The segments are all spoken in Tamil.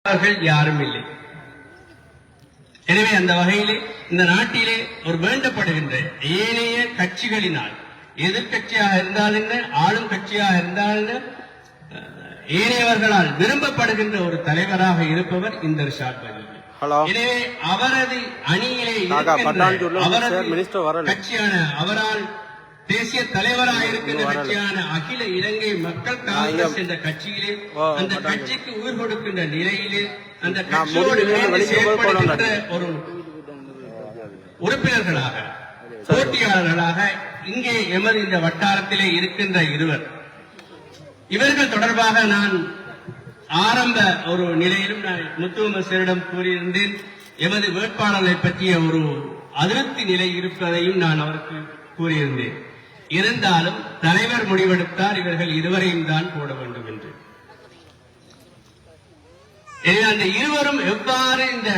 அவர்கள் யாரும் இல்லை. எனவே அந்த வகையிலே இந்த நாட்டிலே ஒரு வேண்டப்படுகின்ற ஏனைய கட்சிகளினால், எதிர்கட்சியாக இருந்தால் என்ன, ஆளும் கட்சியாக இருந்தால் என்ன, ஏனையவர்களால் விரும்பப்படுகின்ற ஒரு தலைவராக இருப்பவர் இந்த ரிஷாட் பதியுதீன். எனவே அவரது அணியிலே அவரது கட்சியான, அவரால் தேசிய தலைவராக இருக்கின்ற கட்சியான அகில இலங்கை மக்கள் காங்கிரஸ் என்ற கட்சியிலே, அந்த கட்சிக்கு உயிர் கொடுக்கின்ற நிலையிலே, அந்த கட்சியோடு செயல்படுகின்ற ஒரு உறுப்பினர்களாக, போட்டியாளர்களாக இங்கே எமது இந்த வட்டாரத்திலே இருக்கின்ற இருவர், இவர்கள் தொடர்பாக நான் ஆரம்ப ஒரு நிலையிலும் நான் முத்துவமசரிடம் கூறியிருந்தேன். எமது வேட்பாளர்களை பற்றிய ஒரு அதிருப்தி நிலை இருப்பதையும் நான் அவருக்கு கூறியிருந்தேன். இருந்தாலும் தலைவர் முடிவெடுத்தார், இவர்கள் இருவரையும் தான் போட வேண்டும் என்று. அந்த இருவரும் எவ்வாறு இந்த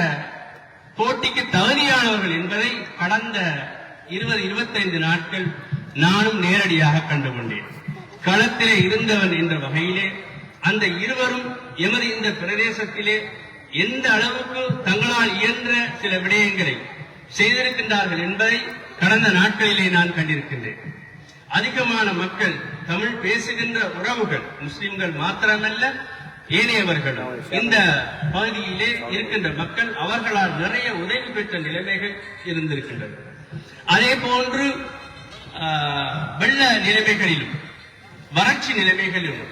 போட்டிக்கு தகுதியானவர்கள் என்பதை கடந்த 20-25 நாட்கள் நானும் நேரடியாக கண்டுகொண்டேன். களத்திலே இருந்தவன் என்ற வகையிலே அந்த இருவரும் எமது இந்த பிரதேசத்திலே எந்த அளவுக்கு தங்களால் இயன்ற சில விடயங்களை செய்திருக்கின்றார்கள் என்பதை கடந்த நாட்களிலே நான் கண்டிருக்கின்றேன். அதிகமான மக்கள், தமிழ் பேசுகின்ற உறவுகள், முஸ்லிம்கள் மாத்திரமல்ல ஏனையவர்களும் இந்த பகுதியிலே இருக்கின்ற மக்கள், அவர்களால் நிறைய உதவி பெற்ற நிலைமைகள் இருந்திருக்கின்றன. அதே போன்று வெள்ள நிலைமைகளிலும் வறட்சி நிலைமைகளிலும்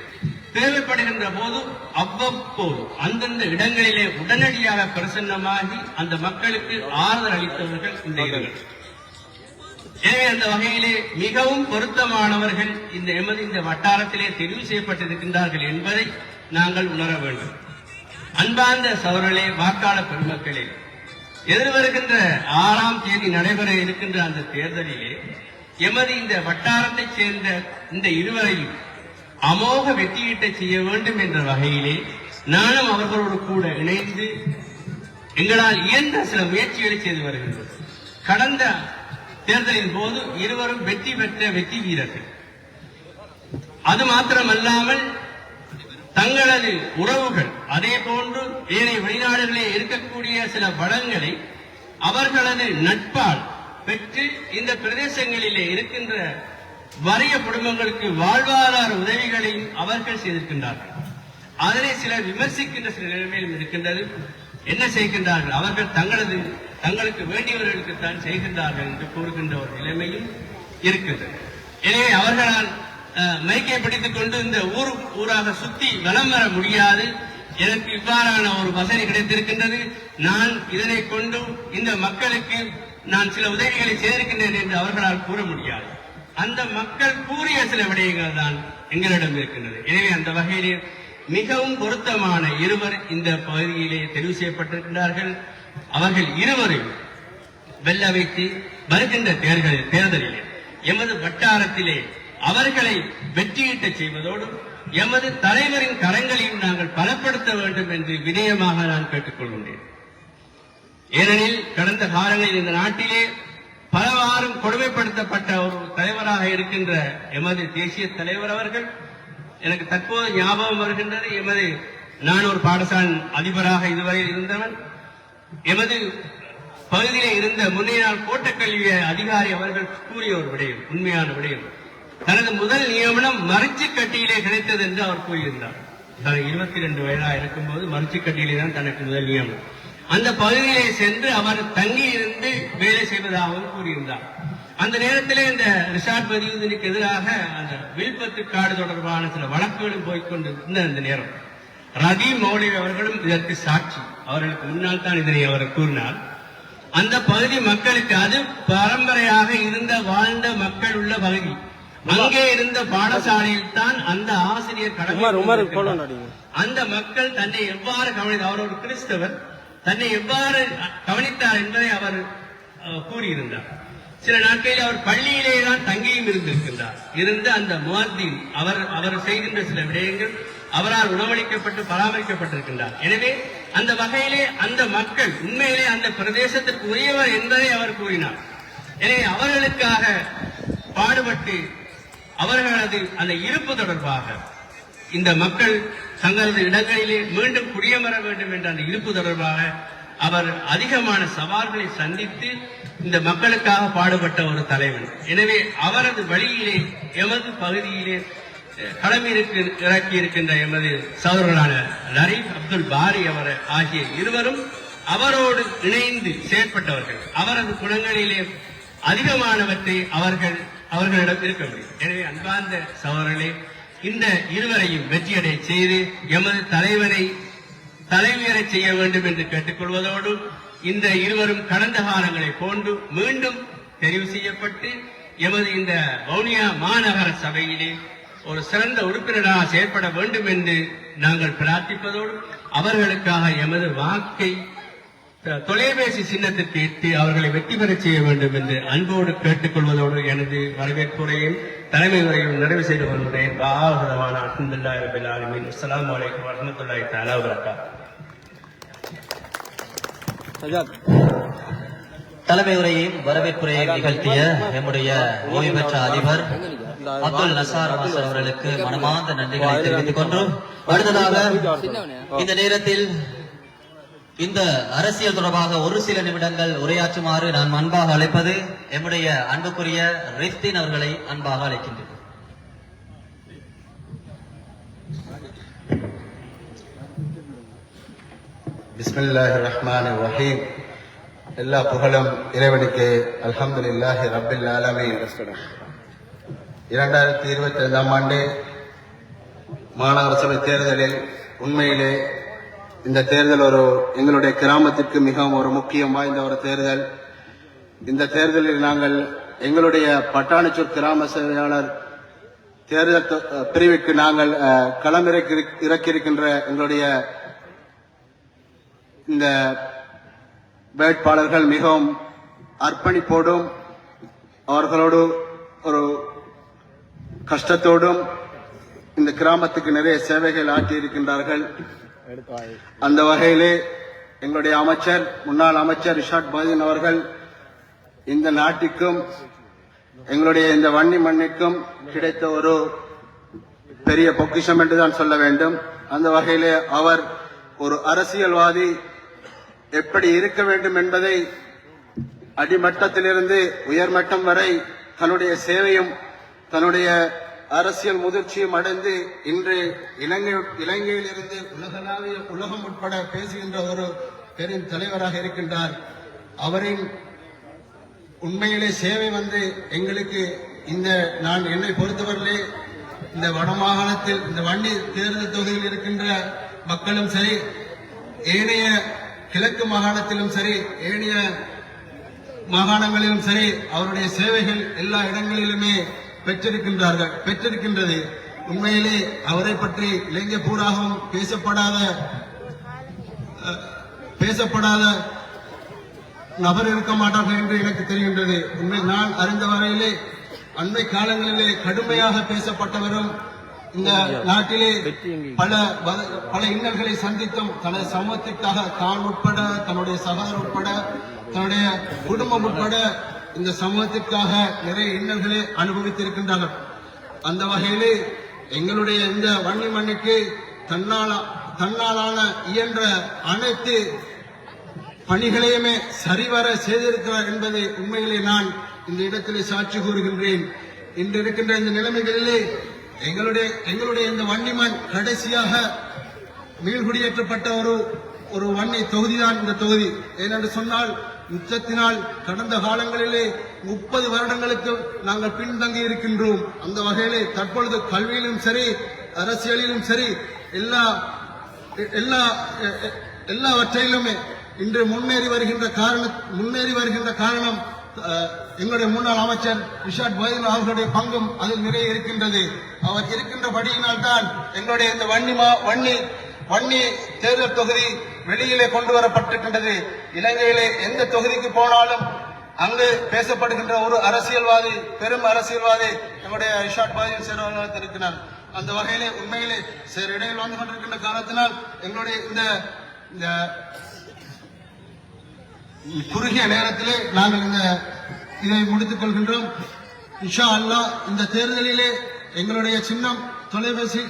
தேவைப்படுகின்ற போது அவ்வப்போது அந்தந்த இடங்களிலே உடனடியாக பிரசன்னமாகி அந்த மக்களுக்கு ஆறுதல் அளித்தவர்கள் இந்த இருவர்கள். எனவே அந்த வகையிலே மிகவும் பொருத்தமானவர்கள் இந்த எமது இந்த வட்டாரத்திலே தெரிவு செய்யப்பட்டிருக்கின்றார்கள் என்பதை நாங்கள் உணர வேண்டும். அன்பார்ந்த சகோதரர்களே, வாக்காளர் பெருமக்களே, எதிர்வருகின்ற 6ஆம் தேதி நடைபெற இருக்கின்ற அந்த தேர்தலிலே எமது இந்த வட்டாரத்தைச் சேர்ந்த இந்த இருவரையும் அமோக வெற்றியீட்டை செய்ய வேண்டும் என்ற வகையிலே நானும் அவர்களோடு கூட இணைந்து எங்களால் இயன்ற சில முயற்சிகளை செய்து வருகின்றோம். கடந்த தேர்தலின் போது இருவரும் வெற்றி பெற்ற வெற்றி வீரர்கள். அது மாத்திரமல்லாமல் தங்களது உறவுகள், அதே போன்று ஏனைய வெளிநாடுகளிலே இருக்கக்கூடிய சில வளங்களை அவர்களது நட்பால் பெற்று இந்த பிரதேசங்களிலே இருக்கின்ற வறிய குடும்பங்களுக்கு வாழ்வாதார உதவிகளையும் அவர்கள் செய்திருக்கின்றார்கள். அதனை சிலர் விமர்சிக்கின்ற சில நிலைமையிலும் இருக்கின்றது. என்ன செய்கின்றார்கள்? அவர்கள் தங்களுக்கு வேண்டியவர்களுக்கு தான் செய்கின்றார்கள் என்று கூறுகின்ற ஒரு நிலைமையும் இருக்கின்றது. எனவே அவர்களால் மைக்கை பிடித்துக் கொண்டு இந்த ஊராக சுத்தி வலம் வர முடியாது, எனக்கு இவ்வாறான ஒரு வசதி கிடைத்திருக்கின்றது, நான் இதனை கொண்டு இந்த மக்களுக்கு நான் சில உதவிகளை செய்திருக்கின்றேன் என்று அவர்களால் கூற முடியாது. அந்த மக்கள் கூறிய சில விடயங்கள் தான் எங்களிடம் இருக்கின்றது. எனவே அந்த வகையிலே மிகவும் பொருத்தமான இருவர் இந்த பகுதியிலே தெரிவு செய்யப்பட்டிருக்கின்றார்கள். அவர்கள் இருவரையும் வெல்ல வைத்து வருகின்ற தேர்தலிலே எமது வட்டாரத்திலே அவர்களை வெற்றியீட்ட செய்வதோடு எமது தலைவரின் கரங்களையும் நாங்கள் பலப்படுத்த வேண்டும் என்று வினயமாக நான் கேட்டுக்கொள்கின்றேன். ஏனெனில் கடந்த காலங்களில் இந்த நாட்டிலே பலவாறும் கொடுமைப்படுத்தப்பட்ட ஒரு தலைவராக இருக்கின்ற எமது தேசிய தலைவர் அவர்கள், எனக்கு தற்போது ஞாபகம் வருகின்றது, நான் ஒரு பாடசாலை அதிபராக இதுவரை இருந்தவன், எமது பகுதியிலே இருந்த முன்னைய நாள் கோட்டக்கல்வி அதிகாரி அவர்கள் கூறிய ஒரு விடயம், உண்மையான விடயம். தனது முதல் நியமனம் மரிச்சுக்கட்டியிலே கிடைத்தது என்று அவர் கூறியிருந்தார். தனது 22 வயதாக இருக்கும்போது மரிச்சுக்கட்டியிலே தான் தனக்கு முதல் நியமனம். அந்த பகுதியிலே சென்று அவர் தங்கியிருந்து வேலை செய்வதாகவும் கூறியிருந்தார். அந்த நேரத்திலே இந்த ரிஷாட் பதியுதீனுக்கு எதிராக அந்த வில்பத்து காடு தொடர்பான சில வழக்குகளும் போய்கொண்டிருந்த அந்த நேரம் ரதி மௌலிக் அவர்களும் இதற்கு சாட்சி. அவர்களுக்கு முன்னால் தான் இதனை அவர் கூறினார். அந்த பகுதி மக்களுக்கு, அது பரம்பரையாக இருந்த வாழ்ந்த மக்கள் உள்ள பகுதி, அங்கே இருந்த பாடசாலையில் தான் அந்த ஆசிரியர் கடமை, அந்த மக்கள் தன்னை எவ்வாறு கவனித்தார், அவர் ஒரு கிறிஸ்தவர், தன்னை எவ்வாறு கவனித்தார் என்பதை அவர் கூறியிருந்தார். சில நாட்களில் அவர் பள்ளியிலே தான் தங்கியும் இருந்திருக்கின்றார். இருந்து அந்த முஅத்தின் அவர் செய்கின்ற சில விடயங்கள் அவரால் உணவளிக்கப்பட்டு பராமரிக்கப்பட்டிருக்கின்றார். எனவே அந்த வகையிலே அந்த மக்கள் உண்மையிலே அந்த பிரதேசத்திற்கு உரியவர் என்பதை அவர் கூறினார். எனவே அவர்களுக்காக பாடுபட்டு அவர்களது அந்த இருப்பு தொடர்பாக இந்த மக்கள் தங்களது இடங்களிலே மீண்டும் குடியமர வேண்டும் என்ற அந்த இருப்பு தொடர்பாக அவர் அதிகமான சவால்களை சந்தித்து இந்த மக்களுக்காக பாடுபட்ட ஒரு தலைவன். எனவே அவரது வழியிலே எமது பகுதியிலே இறக்கி இருக்கின்ற எமது சகோதரர்களான லரீப் அப்துல் பாரி அவர் ஆகிய இருவரும் அவரோடு இணைந்து செயற்பட்டவர்கள். அவரது குணங்களிலே அதிகமானவற்றை அவர்களிடம் இருக்க முடியும். எனவே அன்பார்ந்த சகோதரர்களே, இந்த இருவரையும் வெற்றியடை செய்து எமது தலைமையரை செய்ய வேண்டும் என்று கேட்டுக்கொள்வதோடு, இந்த இருவரும் கடந்த காலங்களை போன்று மீண்டும் தெரிவு செய்யப்பட்டு எமது இந்த வவுனியா மாநகர சபையிலே ஒரு சிறந்த உறுப்பினராக செயற்பட வேண்டும் என்று நாங்கள் பிரார்த்திப்பதோடு, அவர்களுக்காக எமது வாக்கை தொலைபேசி சின்னத்திற்கு இட்டு அவர்களை வெற்றி பெற செய்ய வேண்டும் என்று அன்போடு கேட்டுக்கொள்வதோடு எனது வரவேற்புரையும் தலைமை உரையும் நிறைவு செய்து கொள்கிறேன். அல்ஹம்துலில்லாஹி ரப்பில் ஆலமீன். அஸ்ஸலாமு அலைக்கும் வரஹ்மத்துல்லாஹி தஆலா வபரகாத்துஹு. தலைமை உரையையும் வரவேற்புரையையும் நிகழ்த்திய நம்முடைய ஓய்வு பெற்ற அதிபர் அப்துல் நசார் மாஸ்டர் அவர்களுக்கு மனமார்ந்த நன்றிகளை தெரிவித்துக் கொண்டோம். அடுத்ததாக இந்த நேரத்தில் இந்த அரசியல் தொடர்பாக ஒரு சில நிமிடங்கள் உரையாற்றுமாறு நான் அன்பாக அழைப்பது எம்முடைய அன்புக்குரிய ரிஃப்தின் அவர்களை அன்பாக அழைக்கின்றேன். பிஸ்மில்லாஹிர் ரஹ்மானிர் ரஹீம். எல்லா புகழும் இறைவனுக்கு. அல்ஹம்துலில்லாஹி ரப்பில் ஆலமீன். 2025ஆம் ஆண்டு மாநகர சபை தேர்தலில் உண்மையிலே இந்த தேர்தல் எங்களுடைய கிராமத்திற்கு மிகவும் ஒரு முக்கியம் வாய்ந்த ஒரு தேர்தல். இந்த தேர்தலில் நாங்கள் எங்களுடைய பட்டாணிச்சூர் கிராம சேவையாளர் தேர்தல் பிரிவுக்கு நாங்கள் இறக்கியிருக்கின்ற எங்களுடைய இந்த வேட்பாளர்கள் மிகவும் அர்ப்பணிப்போடும் அவர்களோடு ஒரு கஷ்டத்தோடும் இந்த கிராமத்துக்கு நிறைய சேவைகள் ஆற்றியிருக்கின்றார்கள். அந்த வகையிலே எங்களுடைய முன்னாள் அமைச்சர் ரிஷாட் பாதீன் அவர்கள் இந்த நாட்டிற்கும் எங்களுடைய இந்த வன்னி மண்ணிற்கும் கிடைத்த ஒரு பெரிய பொக்கிஷம் என்றுதான் சொல்ல வேண்டும். அந்த வகையிலே அவர் ஒரு அரசியல்வாதி எப்படி இருக்க வேண்டும் என்பதை அடிமட்டத்திலிருந்து உயர்மட்டம் வரை தன்னுடைய சேவையும் தன்னுடைய அரசியல் முதிர்ச்சியும் அடைந்து இன்று இலங்கையில் இருந்து உலகம் உட்பட பேசுகின்ற ஒரு பெரும் தலைவராக இருக்கின்றார். அவரின் உண்மையிலே சேவை எங்களுக்கு நான் என்னை பொறுத்தவரையிலே இந்த வடமாகாணத்தில் இந்த வன்னி தேர்தல் தொகுதியில் இருக்கின்ற மக்களும் சரி, ஏனைய கிழக்கு மாகாணத்திலும் சரி, ஏனைய மாகாணங்களிலும் சரி, அவருடைய சேவைகள் எல்லா இடங்களிலுமே பெற்றிருக்கின்றது. உண்மையிலே அவரை பற்றி இலங்கை பூராகவும் பேசப்படாத நபர் இருக்க மாட்டார்கள் என்று எனக்கு தெரிகின்றது. உண்மையில் நான் அறிந்த வரையிலே அண்மை காலங்களிலே கடுமையாக பேசப்பட்டவரும் இந்த நாட்டிலே பல இன்னல்களை சந்தித்தும் தனது சமூகத்திற்காக தான் உட்பட, தன்னுடைய சகோதரர் உட்பட, தன்னுடைய குடும்பம் உட்பட இந்த சமூகத்திற்காக நிறைய இன்னல்களை அனுபவித்திருக்கின்றார்கள். அந்த வகையிலே எங்களுடைய இந்த வன்னி மண்ணுக்கு தன்னாலான இயன்ற அனைத்து பணிகளையுமே சரிவர செய்திருக்கிறார் என்பதை உண்மையிலே நான் இந்த இடத்திலே சாட்சி கூறுகின்றேன். இன்று இருக்கின்ற இந்த நிலைமைகளிலே எங்களுடைய இந்த வன்னிமண் கடைசியாக மீள்குடியேற்றப்பட்ட ஒரு வன்னி தொகுதிதான் இந்த தொகுதி. ஏனென்று சொன்னால் யுத்தத்தினால் கடந்த காலங்களிலே 30 வருடங்களுக்கு நாங்கள் பின்தங்கி இருக்கின்றோம். அந்த வகையிலே தற்பொழுது கல்வியிலும் சரி, அரசியலிலும் சரி, எல்லாவற்றிலுமே இன்று முன்னேறி வருகின்ற காரணம் எங்களுடைய முன்னாள் அமைச்சர் ரிஷாட் பாதீன் அவர்களுடைய பங்கும் அதில் நிறைய இருக்கின்றது. அவர் இருக்கின்றபடியினால் தான் எங்களுடைய இந்த வன்னி தேர்தல் தொகுதி வெளியிலே கொண்டு வரப்பட்டிருக்கின்றது. இலங்கையிலே எந்த தொகுதிக்கு போனாலும் அங்கு பேசப்படுகின்ற ஒரு அரசியல்வாதி, பெரும் அரசியல்வாதி எங்களுடைய ரிஷாட் பாதீன் சார் இருக்கிறார். அந்த வகையிலே உண்மையிலே சார் இடையில் வந்து கொண்டிருக்கின்ற காரணத்தினால் எங்களுடைய இந்த குறுகிய நேரத்திலே நாங்கள் இதை முடித்துக் கொள்கின்றோம். இன்ஷா அல்லாஹ் இந்த தேர்தலிலே எங்களுடைய சின்னம் தொலைபேசி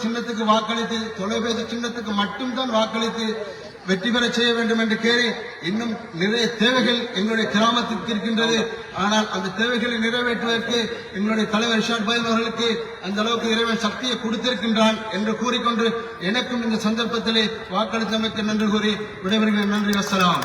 சின்னத்துக்கு வாக்களித்து தொலைபேசி சின்னத்துக்கு மட்டும்தான் வாக்களித்து வெற்றி பெற செய்ய வேண்டும் என்று கேறி இன்னும் நிறைய தேவைகள் எங்களுடைய கிராமத்திற்கு இருக்கின்றது. ஆனால் அந்த தேவைகளை நிறைவேற்றுவதற்கு எங்களுடைய தலைவர் ரிஷாட் பைல் அவர்களுக்கு அந்த அளவுக்கு இறைவன் சக்தியை கொடுத்திருக்கின்றான் என்று கூறிக்கொண்டு எனக்கும் இந்த சந்தர்ப்பத்திலே வாக்களித்தமைக்கு நன்றி கூறி விடைபெறுகிறேன். நன்றி, வஸ்ஸலாம்.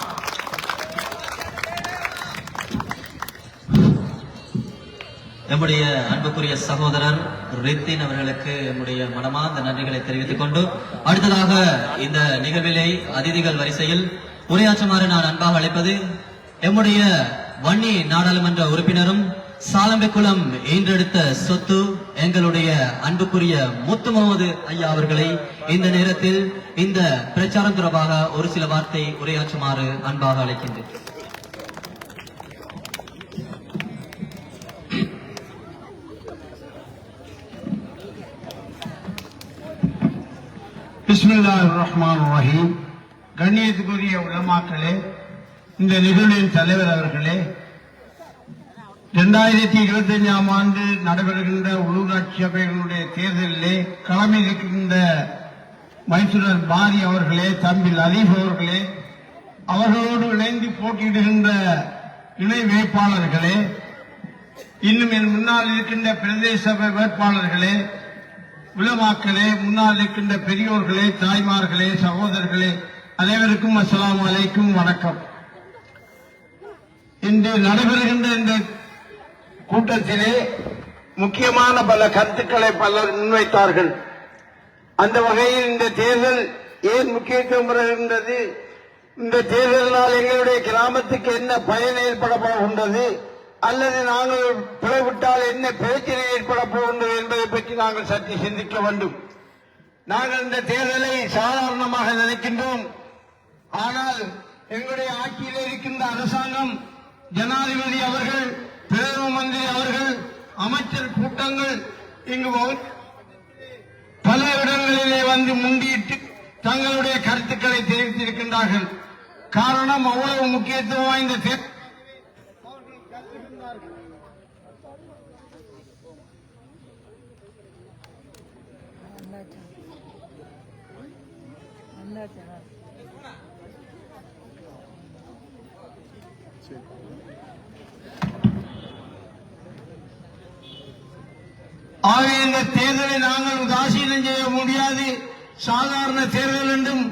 நம்முடைய அன்புக்குரிய சகோதரர் ரித்தின் அவர்களுக்கு நம்முடைய மனமார்ந்த நன்றிகளை தெரிவித்துக் கொண்டு அடுத்ததாக இந்த நிகழ்விலே அதிதிகள் வரிசையில் உரையாற்றுமாறு நான் அன்பாக அழைப்பது நம்முடைய வன்னி நாடாளுமன்ற உறுப்பினரும் சாலம்பைக்குளம் ஈன்றெடுத்த சொத்து எங்களுடைய அன்புக்குரிய முத்து முகமது ஐயா அவர்களை இந்த நேரத்தில் இந்த பிரச்சாரம் தொடர்பாக ஒரு சில வார்த்தை உரையாற்றுமாறு அன்பாக அழைக்கின்றேன். பிஸ்மில்லாஹிர் ரஹ்மானிர் ரஹீம். கண்ணியத்துக்குரிய உலமாக்களே, இந்த நிகழ்வின் தலைவர் அவர்களே, 2025ஆம் ஆண்டு நடைபெறுகின்ற உள்ளூராட்சி சபைகளுடைய தேர்தலிலே களமில் இருக்கின்ற மைசூரர் பாரி அவர்களே, தம்பி லதீப் அவர்களே, அவர்களோடு இணைந்து போட்டியிடுகின்ற இணை வேட்பாளர்களே, இன்னும் என் முன்னால் இருக்கின்ற பிரதேச சபை வேட்பாளர்களே, உலமாக்களே, முன்னால் இருக்கின்ற பெரியோர்களே, தாய்மார்களே, சகோதரர்களே, அனைவருக்கும் அஸ்ஸலாமு அலைக்கும், வணக்கம். இன்று நடைபெறுகின்ற இந்த கூட்டத்திலே முக்கியமான பல கருத்துக்களை பலர் முன்வைத்தார்கள். அந்த வகையில் இந்த தேர்தல் ஏன் முக்கியத்துவம் பெறுகின்றது, இந்த தேர்தலினால் எங்களுடைய கிராமத்துக்கு என்ன பயன் ஏற்பட போகின்றது, அல்லது நாங்கள் பிளவிட்டால் என்ன பிரச்சனை ஏற்பட போகின்றது என்பதை பற்றி நாங்கள் சற்று சிந்திக்க வேண்டும். நாங்கள் இந்த தேர்தலை சாதாரணமாக நினைக்கின்றோம். ஆனால் எங்களுடைய ஆட்சியில் இருக்கின்ற அரசாங்கம், ஜனாதிபதி அவர்கள், பிரதம மந்திரி அவர்கள், அமைச்சர் கூட்டங்கள் இங்கு பல இடங்களிலே வந்து முண்டியிட்டு தங்களுடைய கருத்துக்களை தெரிவித்திருக்கின்றார்கள். காரணம், அவ்வளவு முக்கியத்துவம் வாய்ந்த தேர்தல் ஆகவே இந்த தேர்தலை நாங்கள் உதாசீனம் செய்ய முடியாது. சாதாரண தேர்தல் என்றும்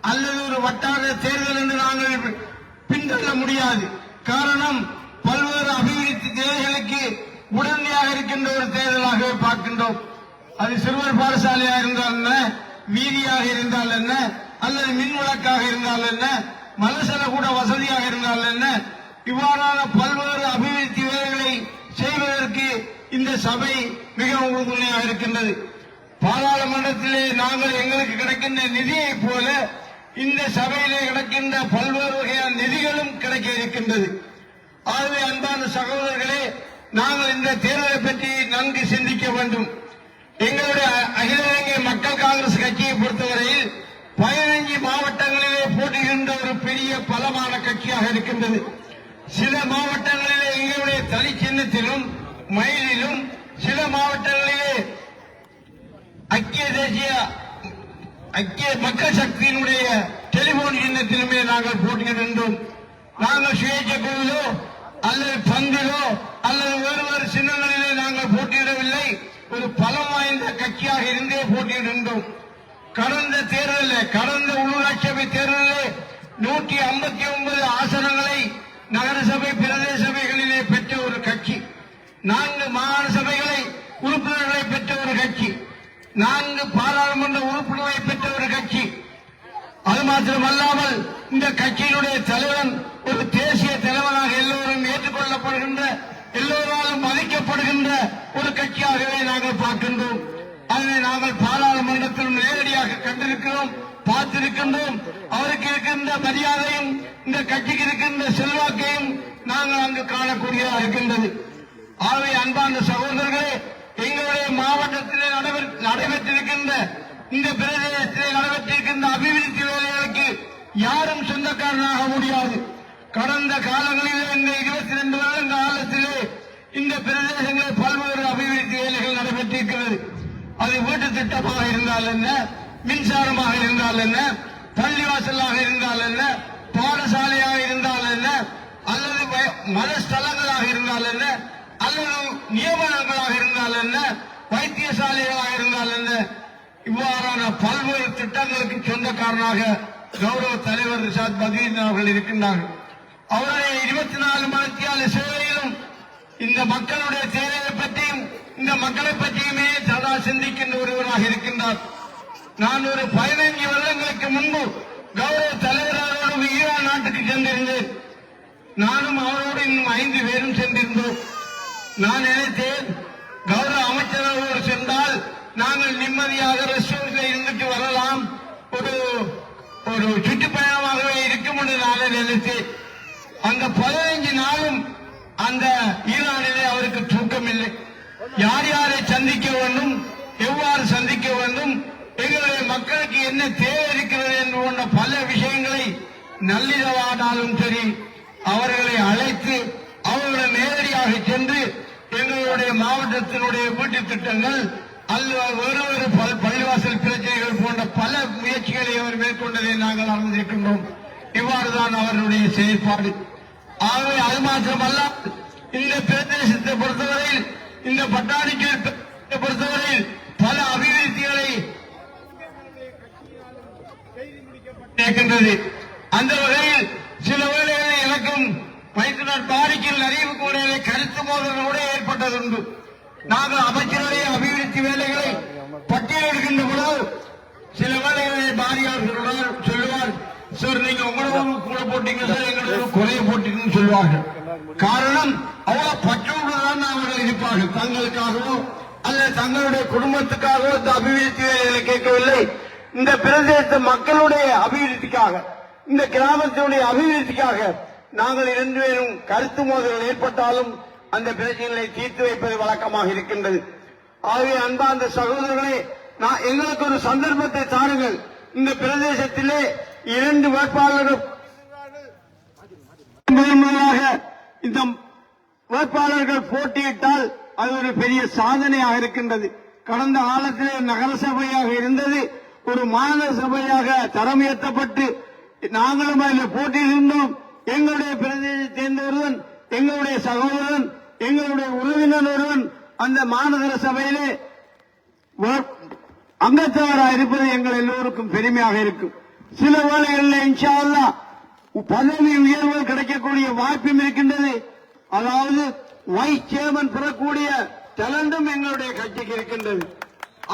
அல்லது ஒரு வட்டார தேர்தல் என்று நாங்கள் பின்தள்ள முடியாது. காரணம், பல்வேறு அபிவிருத்தி தேவைகளுக்கு உடனடியாக இருக்கின்ற ஒரு தேர்தலாகவே பார்க்கின்றோம். அது சிறுவர் பாடசாலையாக இருந்தால் என்ன, வீதியாக இருந்தால் என்ன, அல்லது மின் விளக்காக இருந்தால் என்ன, மலசல கூட வசதியாக இருந்தால் என்ன, இவ்வாறான பல்வேறு அபிவிருத்தி வேலைகளை செய்வதற்கு இந்த சபை மிகவும் உறுதுணையாக இருக்கின்றது. பாராளுமன்றத்திலே நாங்கள் எங்களுக்கு கிடைக்கின்ற நிதியை போல இந்த சபையிலே கிடைக்கின்ற பல்வேறு வகையான நிதிகளும் கிடைக்க இருக்கின்றது. ஆகவே அன்பான சகோதரர்களே, நாங்கள் இந்த தேர்தலை பற்றி நன்கு சிந்திக்க வேண்டும். எங்களுடைய அகில இலங்கை மக்கள் காங்கிரஸ் கட்சியை பொறுத்தவரையில் 15 மாவட்டங்களிலே போட்டியிடுகின்ற ஒரு பெரிய பலமான கட்சியாக இருக்கின்றது. சில மாவட்டங்களிலே எங்களுடைய தனி சின்னத்திலும் மயிலிலும், சில மாவட்டங்களிலே ஐக்கிய மக்கள் சக்தியினுடைய டெலிபோன் சின்னத்திலுமே நாங்கள் போட்டியிடுகின்றோம். நாங்கள் சுயேட்சை குழுவிலோ அல்லது பந்திலோ அல்லது வேறு சின்னங்களிலே நாங்கள் போட்டியிடவில்லை. ஒரு பலம் வாய்ந்த கட்சியாக இருந்தே போட்டியிடுகின்றோம். கடந்த உள்ளூராட்சி சபை தேர்தலிலே 159 ஆசனங்களை நகரசபை பிரதேச சபைகளிலே பெற்ற ஒரு கட்சி, 4 மாகாண சபைகளை உறுப்பினர்களை பெற்ற ஒரு கட்சி, 4 பாராளுமன்ற உறுப்பினர்களை பெற்ற ஒரு கட்சி. அது மாத்திரமல்லாமல் இந்த கட்சியினுடைய தலைவன் ஒரு தேசிய தலைவனாக எல்லோரும் ஏற்றுக்கொள்ளப்படுகின்ற, எல்லோராலும் மதிக்கப்படுகின்ற ஒரு கட்சியாகவே நாங்கள் பார்க்கின்றோம். அதனை நாங்கள் பாராளுமன்றத்திலும் நேரடியாக கண்டிருக்கிறோம், பார்த்திருக்கின்றோம். அவருக்கு இருக்கின்ற மரியாதையும் இந்த கட்சிக்கு இருக்கின்ற செல்வாக்கையும் நாங்கள் அங்கு காணக்கூடியதாக இருக்கின்றது. ஆகவே அன்பான சகோதரர்களே, எங்களுடைய மாவட்டத்திலே நடைபெற்றிருக்கின்ற, இந்த பிரதேசத்திலே நடைபெற்றிருக்கின்ற அபிவிருத்தி வேலைகளுக்கு யாரும் சொந்தக்காரனாக முடியாது. கடந்த காலங்களிலே இந்த 22 வருட காலத்திலே இந்த பிரதேசங்களில் பல்வேறு அபிவிருத்தி வேலைகள் நடைபெற்றிருக்கிறது. அது வீட்டு திட்டமாக இருந்தால் என்ன, மின்சாரமாக இருந்தால் என்ன, பள்ளிவாசலாக இருந்தால் என்ன, பாடசாலையாக இருந்தால் என்ன, அல்லது மத ஸ்தலங்களாக இருந்தால் என்ன, அல்லது நியமனங்களாக இருந்தால் என்ன, வைத்தியசாலைகளாக இருந்தால் என்ன, இவ்வாறான பல்வேறு திட்டங்களுக்கு சொந்தக்காரனாக கௌரவ தலைவர் ரிஷாத் பதீன் அவர்கள் இருக்கின்றார்கள். அவருடைய 24 மணித்தியால சேவையிலும் இந்த மக்களுடைய தேவையை பற்றியும் இந்த மக்களை பற்றியுமே சதா சிந்திக்கின்ற ஒருவராக இருக்கின்றார். நான் ஒரு 15 வருடங்களுக்கு முன்பு கௌரவ தலைவரோடு ஈரான் நாட்டுக்கு சென்றிருந்தேன். நானும் அவரோடு இன்னும் 5 பேரும் சென்றிருந்தோம். நான் நினைத்தேன், கௌரவ அமைச்சரோடு சென்றால் நாங்கள் நிம்மதியாக ரெஸ்டாரண்ட்ல இருந்துட்டு வரலாம், ஒரு சுற்றுப்பயணமாகவே இருக்கும் என்று நான் நினைத்தேன். அந்த 15 நாளும் அந்த ஈரானிலே அவருக்கு தூக்கம் இல்லை. யார் யாரை சந்திக்க வேண்டும், எவ்வாறு சந்திக்க வேண்டும், எங்களுடைய மக்களுக்கு என்ன தேவை இருக்கிறது என்று போன்ற பல விஷயங்களை நள்ளிரவானாலும் சரி அவர்களை அழைத்து அவர்களை நேரடியாக சென்று எங்களுடைய மாவட்டத்தினுடைய வீட்டு திட்டங்கள் அல்லது வேறு பள்ளிவாசல் பிரச்சனைகள் போன்ற பல முயற்சிகளை அவர் மேற்கொண்டதை நாங்கள் அறிந்திருக்கின்றோம். இவ்வாறுதான் அவர்களுடைய செயற்பாடு. ஆகவே அது மாத்திரமல்ல, இந்த பிரதேசத்தை பொறுத்தவரையில், இந்த பட்டாணிக்கல் பொறுத்தவரையில் பல அபிவிருத்திகளை இருக்கின்றது. அந்த வகையில் சில வேளைகளில் எனக்கும் மைத்துனர் தாரிக்கில் அறிவு கூட கருத்து மோதல் கூட ஏற்பட்டதுண்டு. நாங்கள் அமைச்சருடைய அபிவிருத்தி வேலைகளை பட்டியலிடுகின்ற பொழுது சில வேளைகளில் பாரியாளர்களுடன் சொல்லுவார், சார் நீங்க உங்களோட கூட போட்டீங்க சார், எங்களோட குறைய போட்டீங்கன்னு சொல்லுவார்கள். காரணம், அவ்வளவு பற்றோடுதான் அவர்கள் இருப்பார்கள். தங்களுக்காகவோ அல்லது தங்களுடைய குடும்பத்துக்காகவோ இந்த அபிவிருத்தி வேலைகளை கேட்கவில்லை. இந்த பிரதேச மக்களுடைய அபிவிருத்திக்காக, இந்த கிராமத்தினுடைய அபிவிருத்திக்காக நாங்கள் 2 பேரும் கருத்து மோதல்கள் ஏற்பட்டாலும் அந்த பிரச்சனைகளை தீர்த்து வைப்பது வழக்கமாக இருக்கின்றது. ஆகவே அன்பார்ந்த சகோதரர்களே, எங்களுக்கு ஒரு சந்தர்ப்பத்தை தாருங்கள். இந்த பிரதேசத்திலே 2 வேட்பாளர்கள் இந்த வேட்பாளர்கள் போட்டியிட்டால் அது ஒரு பெரிய சாதனையாக இருக்கின்றது. கடந்த காலத்திலே நகர சபையாக இருந்தது, ஒரு மாநகர சபையாக தரம் உயர்த்தப்பட்டு நாங்களும் அதில் போட்டியிடுகின்றோம். எங்களுடைய பிரதேசத்தை சேர்ந்த ஒருவன், எங்களுடைய சகோதரன், எங்களுடைய உறவினர் ஒருவன் அந்த மாநகர சபையிலே அங்கத்தவராக இருப்பது எங்கள் எல்லோருக்கும் பெருமையாக இருக்கும். சில வேளைகளில் இன்ஷா அல்லாஹ் பதவி உயர்வுகள் கிடைக்கக்கூடிய வாய்ப்பும் இருக்கின்றது. அதாவது வைஸ் சேர்மன் பெறக்கூடிய டேலண்டும் எங்களுடைய கட்சிக்கு இருக்கின்றது.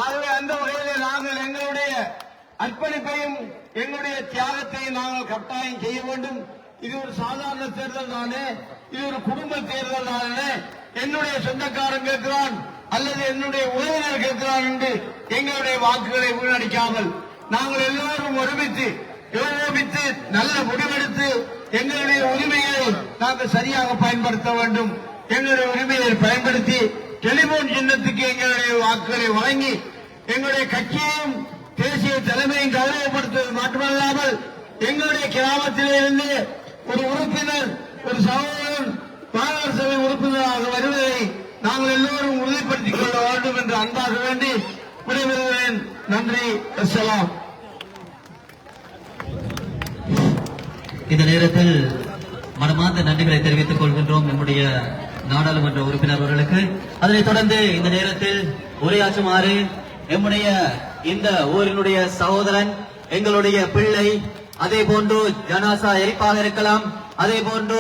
ஆகவே அந்த வகையிலே நாங்கள் எங்களுடைய அர்ப்பணிப்பையும் எங்களுடைய தியாகத்தையும் நாங்கள் கட்டாயம் செய்ய வேண்டும். இது ஒரு சாதாரண தேர்தல் தானே, இது ஒரு குடும்ப தேர்தல் தானே, என்னுடைய சொந்தக்காரன் கேட்கிறான் அல்லது என்னுடைய உறவினர் கேட்கிறான் என்று எங்களுடைய வாக்குகளை வீணடிக்காமல் நாங்கள் எல்லோரும் ஒருமித்து ஏகோபித்து நல்ல முடிவெடுத்து எங்களுடைய உரிமையை நாங்கள் சரியாக பயன்படுத்த வேண்டும். எங்களுடைய உரிமையை பயன்படுத்தி டெலிபோன் சின்னத்துக்கு எங்களுடைய வாக்குகளை வழங்கி எங்களுடைய கட்சியையும் தேசிய தலைமையும் கௌரவப்படுத்துவது மட்டுமல்லாமல் எங்களுடைய கிராமத்திலிருந்து ஒரு உறுப்பினர், ஒரு சகோதரன் மாநகர சபை உறுப்பினராக வருவதை நாங்கள் எல்லோரும் உறுதிப்படுத்திக் கொள்ள வேண்டும் என்று அன்பாக வேண்டி விடைபெறுகிறேன். நன்றி, அஸ்ஸலாம். இந்த நேரத்தில் மனமார்ந்த நன்றிகளை தெரிவித்துக் கொள்கின்றோம் நம்முடைய நாடாளுமன்ற உறுப்பினர் அவர்களுக்கு. அதனைத் தொடர்ந்து இந்த நேரத்தில் உரையாற்றுமாறு நம்முடைய இந்த ஊரினுடைய சகோதரன், எங்களுடைய பிள்ளை, அதே போன்று ஜனாசா எரிப்பாக இருக்கலாம், அதே போன்று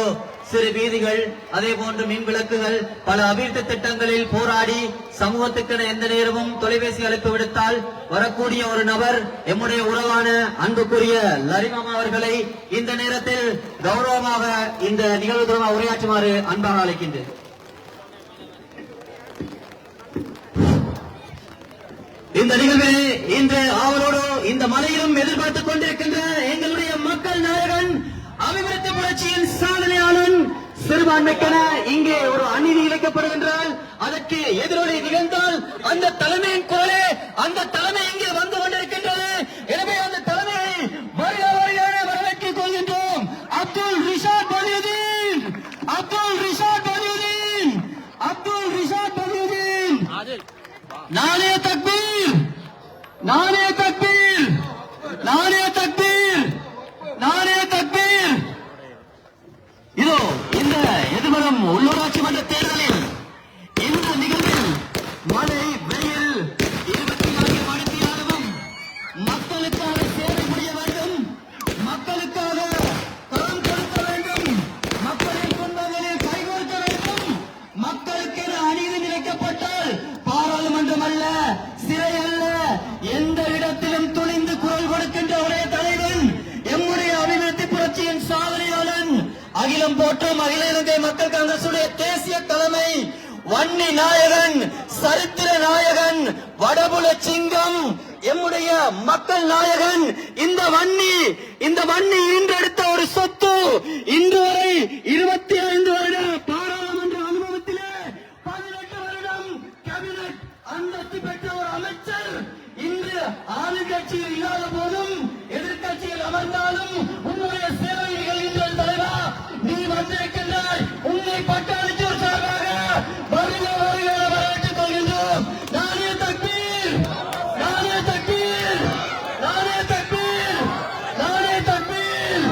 சிறு வீதிகள், அதே போன்று மின் விளக்குகள், பல அபிவிருத்தி திட்டங்களில் போராடி சமூகத்துக்கு எந்த நேரமும் தொலைபேசி அழைப்பு விடுத்தால் வரக்கூடிய ஒரு நபர் எம்முடைய உறவான அன்புக்குரிய லரிமாமா அவர்களை இந்த நேரத்தில் கௌரவமாக இந்த நிகழ்வு தொடர்பாக உரையாற்றுமாறு அன்பாக அழைக்கின்றேன். இந்த நிகழ்வில் இன்று ஆவலோடு இந்த மலையிலும் எதிர்பார்த்துக் கொண்டிருக்கின்ற எங்களுடைய மக்கள் நாயகன், அபிவிருத்தி புரட்சியின் சாதனையாளன், சிறுபான்மைக்கென இங்கே ஒரு அநீதி இழைக்கப்படுகின்றால் அதற்கு எதிரொலி நிகழ்ந்தால் அந்த தலைமையின் குரலே அந்த தலைமை இங்கே வந்து கொண்டிருக்கின்றது. எனவே அந்த தலைமையை வரவேற்றுக் கொள்கின்றோம். அப்துல் ரிஷாத் பதியுதீன், அப்துல் ரிஷாத் பதியுதீன், அப்துல் ரிஷாத் பதியுதீன். நாளே தக்பீர், வீரம் போற்றும் அகில இலங்கை மக்கள் காங்கிரசுடைய தேசிய தலைமை வன்னி நாயகன், சரித்திர நாயகன், வடபுல சிங்கம், எம்முடைய மக்கள் நாயகன். இந்த வன்னி ஈன்றெடுத்த ஒரு சொத்து. இன்று வரை 25 வருட பாராளுமன்ற அனுபவத்திலே 18 வருடம் கேபினட் அந்தஸ்து பெற்ற ஒரு அமைச்சர் இன்று ஆளுங்கட்சியில் இல்லாத போதும் எதிர்கட்சியில் அமர்ந்தாலும் உன்னுடைய சேவை நிகழ்கின்ற தலைவா, நீ வந்திருக்கின்றாய். உன்னை பட்டாளிச்சோர் சார்பாக வருக வருக வரவேற்றுக் கொள்கின்றோம். நானே தக்பீர், நானே தக்பீர், நானே தக்பீர், நானே தக்பீர்.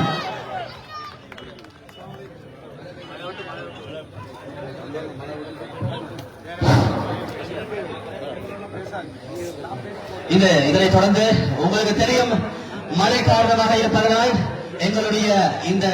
இதனை தொடர்ந்து உங்களுக்கு தெரியும், மழை காரணமாக இருப்பதனால் எங்களுடைய இந்த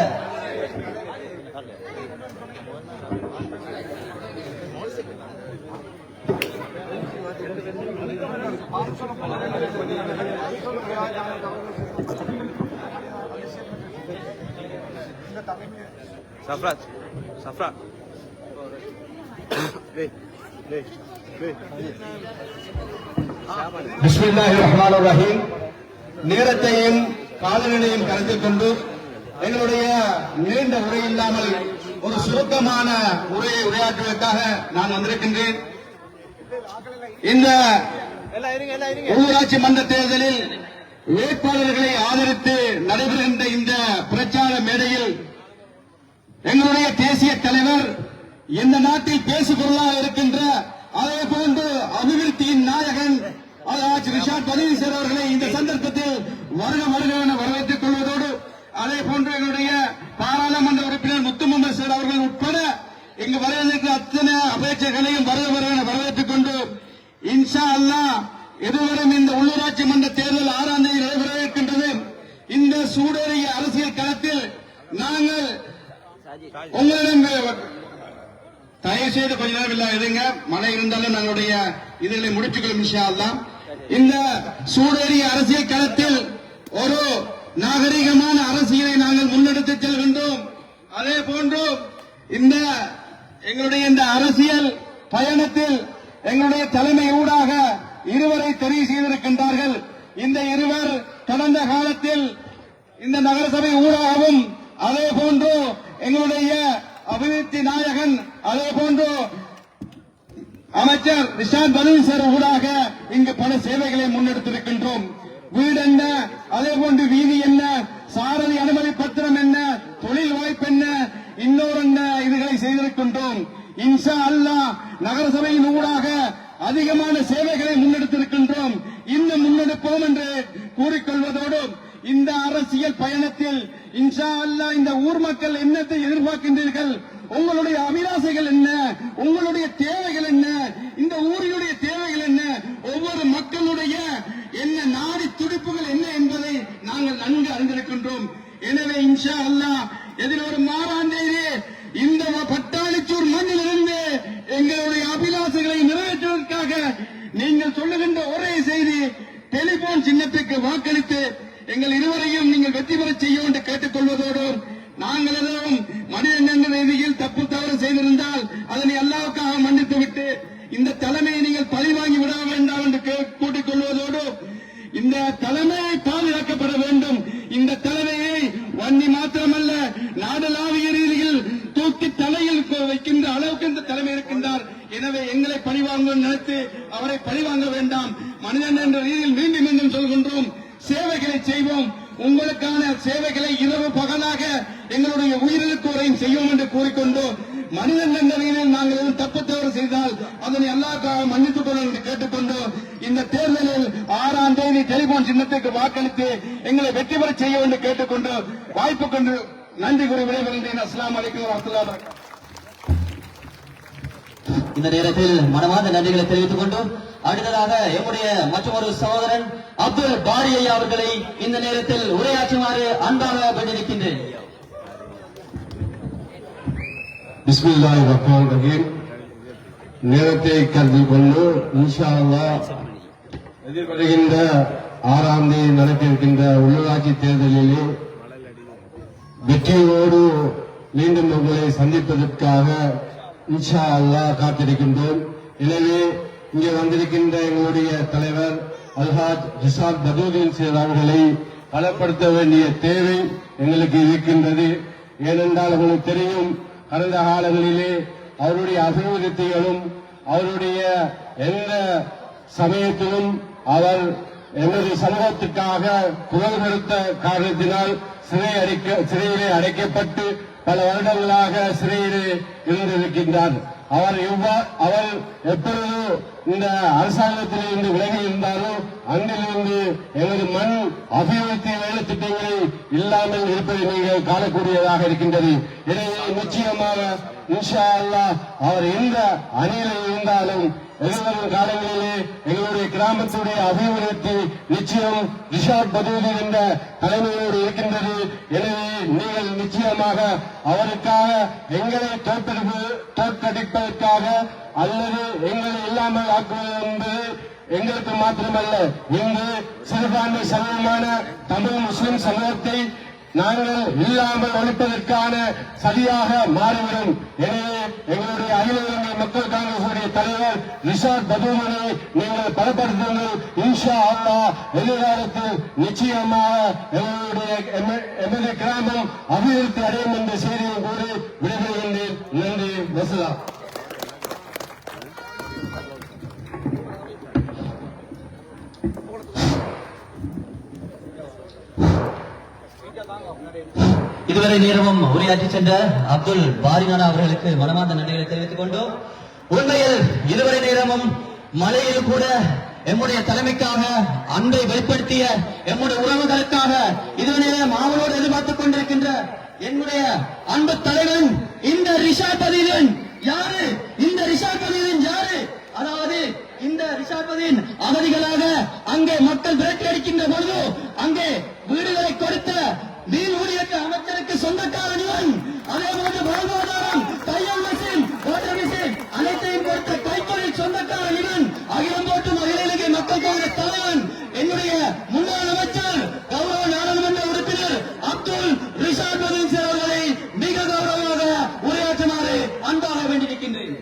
Safra. பிஸ்மில்லாஹிர்ரஹ்மானிர்ரஹீம். நேரத்தையும் காலநிலையும் கருத்தில் கொண்டு எங்களுடைய நீண்ட உரை இல்லாமல் ஒரு சுருக்கமான உரையை உரையாற்றுவதற்காக நான் வந்திருக்கின்றேன். இந்த உள்ளூராட்சி மன்ற தேர்தலில் வேட்பாளர்களை ஆதரித்து நடைபெறுகின்ற இந்த பிரச்சார மேடையில் எங்களுடைய தேசிய தலைவர் இந்த நாட்டில் பேசுபொருளாக இருக்கின்ற அதே போன்று அபிவிருத்தியின் நாயகன் ரிஷாட் பதினீசர் அவர்களை இந்த சந்தர்ப்பத்தில் வருக வருக என வரவேற்றுக் கொள்வதோடு அதே போன்று எங்களுடைய பாராளுமன்ற உறுப்பினர் முத்து முகமது சார் அவர்கள் உட்பட இங்கு வரவேற்கிற அத்தனை அபேட்சைகளையும் வருக வருக என வரவேற்றுக் கொண்டு இன்ஷா அல்லாஹ் எதிர்வரும் இந்த உள்ளூராட்சி மன்ற தேர்தல் 6ஆம் தேதி நடைபெற இருக்கின்றது. இந்த சூடேறிய அரசியல் களத்தில் நாங்கள் உங்களிடம் தயவு செய்து கொஞ்ச நேரம் இல்ல இருங்க, மழை இருந்தாலும் நாங்களுடைய இதுகளை முடிச்சுக்கொள்ளும் இன்ஷா அல்லாஹ். இந்த சூடேறிய அரசியல் களத்தில் ஒரு நாகரிகமான அரசியலை நாங்கள் முன்னெடுத்து செல்கின்றோம். அதே போன்று இந்த எங்களுடைய இந்த அரசியல் பயணத்தில் எங்களுடைய தலைமை ஊடாக இருவரை தெரிவு செய்திருக்கின்றார்கள். இந்த இருவர் கடந்த காலத்தில் இந்த நகரசபை ஊடாகவும் அதே போன்று எங்களுடைய அபிவிருத்தி நாயகன் அதே போன்று அமைச்சர் ரிஷாட் பதினீசர் ஊடாக இங்கு பல சேவைகளை முன்னெடுத்திருக்கின்றோம். வீடு என்ன, அதே போன்று வீதி என்ன, சாரதி அனுமதி பத்திரம் என்ன, தொழில் வாய்ப்பு என்ன, இன்னொரு என்ன இதுகளை செய்திருக்கின்றோம். இன்ஷா அல்லாஹ் நகரசபையின் ஊடாக அதிகமான சேவைகளை முன்னெடுத்திருக்கின்றோம். இன்னும் முன்னெடுப்போம் என்று கூறிக்கொள்வதோடு இந்த அரசியல் பயணத்தில் இன்ஷா அல்லாஹ் இந்த ஊர் மக்கள் என்னத்தை எதிர்பார்க்கின்றீர்கள், உங்களுடைய அபிலாசைகள் என்ன, உங்களுடைய தேவைகள் என்ன, இந்த ஊரினுடைய தேவைகள் என்ன, ஒவ்வொரு மக்களுடைய என்ன நாடி துடிப்புகள் என்ன என்பதை நாங்கள் நன்கு அறிந்திருக்கின்றோம். எனவே இன்ஷா அல்லாஹ் எதிர்வரும் 6ஆம் தேதி இந்த பட்டாளிச்சூர் மண்ணிலிருந்து எங்களுடைய அபிலாசைகளை நிறைவேற்றுவதற்காக நீங்கள் சொல்லுகின்ற ஒரே செய்தி, டெலிபோன் சின்னத்துக்கு வாக்களித்து எங்கள் இருவரையும் நீங்கள் வெற்றி பெற செய்ய என்று கேட்டுக் கொள்வதோடு நாங்கள் எதுவும் மனித ரீதியில் தப்பு தவறு செய்திருந்தால் அதனை அல்லாஹ்வுக்காக மன்னித்து விட்டு இந்த தலைமையை நீங்கள் பழிவாங்கி விட வேண்டாம் என்று கூட்டிக் கொள்வதோடு இந்த தலைமையை பாதுகாக்கப்பட வேண்டும். இந்த தலைமையை வன்னி மாத்திரமல்ல நாடளாவிய ரீதியில் தூக்கி தலையில் வைக்கின்ற அளவுக்கு இந்த தலைமை இருக்கின்றார். எனவே எங்களை பழிவாங்க நினைத்து அவரை பழிவாங்க வேண்டாம். மனிதன் என்ற ரீதியில் மீண்டும் மீண்டும் சொல்கின்றோம், சேவைகளை செய்வோம். உங்களுக்கான சேவைகளை இரவு பகலாக எங்களுடைய உயிரிழப்பு வரையும் செய்வோம் என்று கூறிக்கொண்டு மனிதன் என்ற ரீதியில் நாங்கள் எதுவும் தப்பு தவறு செய்தால் அதனை அல்லாஹ்வுக்காக மன்னித்துக் கொள்ள என்று கேட்டுக்கொண்டு இந்த தேர்தலில் 6ஆம் தேதி டெலிபோன் சின்னத்துக்கு வாக்களித்து எங்களை வெற்றி பெற செய்ய என்று கேட்டுக்கொண்டு வாய்ப்பு கொண்டு நன்றி கூறி விடைபெறுகிறேன். அஸ்ஸலாமு அலைக்கும் வரஹ்மத்துல்லாஹி வபரகாத்துஹு. இந்த நேரத்தில் மனமார்ந்த நன்றிகளை தெரிவித்துக் கொண்டு அடுத்ததாக எம்முடைய மற்றொரு சகோதரன் அப்துல் பாரி ஐயா அவர்களை இந்த நேரத்தில் உரையாற்றுமாறு அன்பாக வேண்டியிருக்கின்றேன். பிஸ்மில்லாஹிர் ரஹ்மானிர் ரஹீம். நேரத்தை கருத்தில் கொண்டு இன்ஷா அல்லாஹ் எதிர்வருகின்ற 6ஆம் தேதி நடக்க இருக்கின்ற உள்ளூராட்சி தேர்தலிலே வெற்றியோடு மீண்டும் உங்களை சந்திப்பதற்காக இன்ஷா அல்லாஹ் காத்திருக்கின்றோம். எனவே இங்கே வந்திருக்கின்ற எங்களுடைய தலைவர் அல்ஹாஜ் ரிஷாத் பதூதீன் சேர் அவர்களை பலப்படுத்த வேண்டிய தேவை எங்களுக்கு இருக்கின்றது. ஏனென்றால் உங்களுக்கு தெரியும், கடந்த காலங்களிலே அவருடைய அபிவிருத்திகளும் அவருடைய எந்த சமயத்திலும் அவர் எமது சமூகத்துக்காக குரல் கொடுத்த காரணத்தினால் சிறையிலே அடைக்கப்பட்டு பல வருடங்களாக சிறையிலே இருந்திருக்கின்றார். அவர் எப்பொழுது இந்த அரசாங்கத்தில் இருந்து விலகி இருந்தாலும் அங்கிலிருந்து எமது மண் அபிவிருத்தி வேலை திட்டங்களை இல்லாமல் இருப்பதை நீங்கள் காணக்கூடியதாக இருக்கின்றது. எனவே நிச்சயமாக இன்ஷா அல்லாஹ் அவர் எந்த அணியில் இருந்தாலும் எதிர்வரும் காலங்களிலே எங்களுடைய கிராமத்துடைய அபிவிருத்தி நிச்சயம் ரிஷாத் பதூதீன் என்ற தலைமையோடு இருக்கின்றது. எனவே நீங்கள் நிச்சயமாக அவருக்காக எங்களை தோற்கடிப்பதற்காக அல்லது எங்களை இல்லாமல் ஆக்குவது என்பது எங்களுக்கு மாத்திரமல்ல, இங்கு சிறுபான்மை சமூகமான தமிழ் முஸ்லிம் சமூகத்தை நாங்கள் இல்லாமல் ஒழிப்பதற்கான சதியாக மாறிவிடும். எனவே எங்களுடைய அகில இலங்கை மக்கள் காங்கிரசுடைய தலைவர் ரிஷாத் பதூதீனை நீங்கள் பலப்படுத்துங்கள். இன்ஷா அல்லாஹ் எதிர்காலத்தில் நிச்சயமாக எமது கிராமம் அபிவிருத்தி அடையும் என்ற செய்தியை கூறி விடைபெறுகின்றேன். நன்றி. வசலாம். இதுவரை நேரமும் உரையாற்றி சென்ற அப்துல் பாரினானா அவர்களுக்கு மனமார்ந்த நன்றிகளை தெரிவித்துக் கொண்டோம். உண்மையில் இதுவரை நேரமும் மலையில் கூட எம்முடைய தலைமைக்காக அன்பை வெளிப்படுத்திய எம்முடைய உறவுகளுக்காக இதுவரை நேரம் ஆவலோடு எதிர்பார்த்துக் கொண்டிருக்கின்ற என்னுடைய அன்பு தலைவன் இந்த ரிஷாத் பதூதீன் யாரு? இந்த ரிஷாத் பதூதீன் யாரு? அதாவது இந்த ரிஷாத் பதூதீன் அகதிகளாக அங்கே மக்கள் விரட்டி அடிக்கின்ற பொழுது அங்கே வீடுகளை கொடுத்த மீன் ஊழியற்ற அமைச்சருக்கு சொந்தக்காரன் இவன். அதே போன்று வாழ்வாதாரம், தையல் மிஷின், வாட்டர் மிஷின் அனைத்தையும் கொடுத்த கைத்தொழில் சொந்தக்காரன் இவன். அகிலம் போட்டும் அகில இலங்கை மக்கள் காங்கிரஸ் தலைவன் என்னுடைய முன்னாள் அமைச்சர் கௌரவ நாடாளுமன்ற உறுப்பினர் அப்துல் ரிஷாத் பதூதீன் சார் அவர்களை மிக கௌரவமாக உரையாற்றுமாறு அன்பாக வேண்டியிருக்கின்றேன்.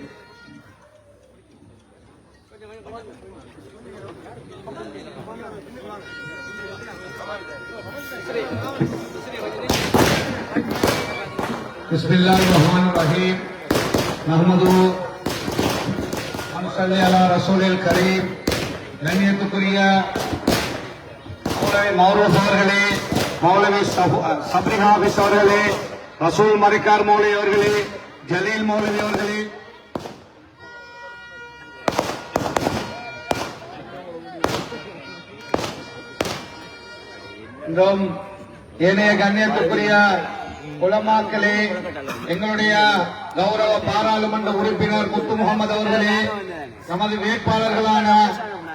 बिस्मिल्लाहिर्रहमानिर्रहीम நஹ்மதுஹு வனுஸல்லி அலா ரசூலில் கரீம். கண்ணியத்துக்குரிய மௌலவி மௌரூஃப் அவர்களே, மௌலவி சப்ரி ஹாஃபிஸ் அவர்களே, ரசூல் மரிக்கார் மௌலவி அவர்களே, ஜலீல் மௌலவி அவர்களே, இன்றும் ஏனைய கண்ணியத்துக்குரிய உலமாக்களே, எங்களுடைய கௌரவ பாராளுமன்ற உறுப்பினர் முத்து முகமது அவர்களே, நமது வேட்பாளர்களான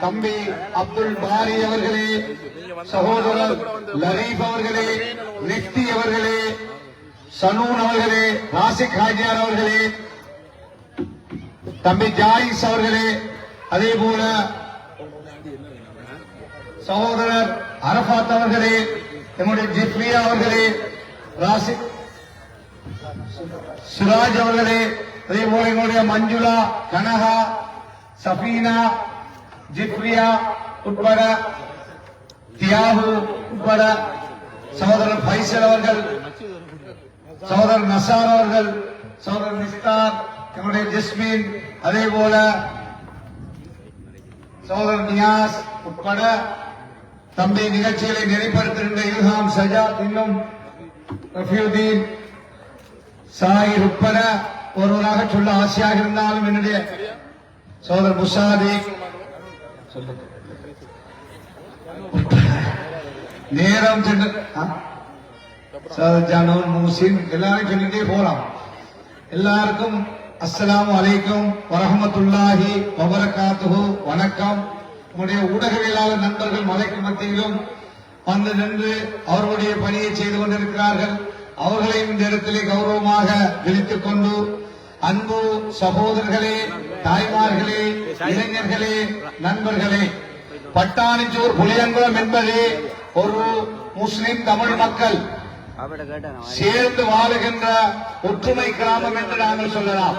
தம்பி அப்துல் பாரி அவர்களே, சகோதரர் லரீப் அவர்களே, நெக்தி அவர்களே, சனூன் அவர்களே, ராசிக் ஹாஜியார் அவர்களே, தம்பி ஜாயிஸ் அவர்களே, அதே போல சகோதரர் அரபாத் அவர்களே, நம்முடைய ஜிப்ரியா அவர்களே, ராசிக் சிராஜ் அவர்களே, அதே போல எங்களுடைய மஞ்சுளா, கனகா, சபீனா, ஜிப்ரியா உட்பட தியாகு உட்பட சகோதரர் பைசல் அவர்கள், சகோதரர் நசார் அவர்கள், சகோதரர் நிஸ்தார், எங்களுடைய ஜஸ்மின், அதே போல சகோதரர் நியாஸ் உட்பட தம்பி நிகழ்ச்சிகளை நெறிப்படுத்துகின்ற இல்ஹாம் சஜாத், இன்னும் ரஃபியுதீன், சாயிர் உட்பட ஒருவராக சொல்ல ஆசையாக இருந்தாலும் என்னுடைய சகோதரர் முசாதி நேரம் சென்று ஜானூன் மூசின் எல்லாரும் சொல்லிட்டே போலாம். எல்லாருக்கும் அஸ்ஸலாமு அலைக்கும் வரஹ்மத்துல்லாஹி வபரகாத்துஹு. வணக்கம். உங்களுடைய ஊடகவியலாளர் நண்பர்கள் மலைக்கு மத்தியிலும் வந்து நின்று அவர்களுடைய பணியை செய்து கொண்டிருக்கிறார்கள். அவர்களையும் இந்த இடத்திலே கௌரவமாக விழித்துக் கொண்டு, அன்பு சகோதரர்களே, தாய்மார்களே, இளைஞர்களே, நண்பர்களே, பட்டாணிச்சூர் புளியங்குளம் என்பது ஒரு முஸ்லிம் தமிழ் மக்கள் சேர்ந்து வாழுகின்ற ஒற்றுமை கிராமம் என்று நாங்கள் சொல்லலாம்.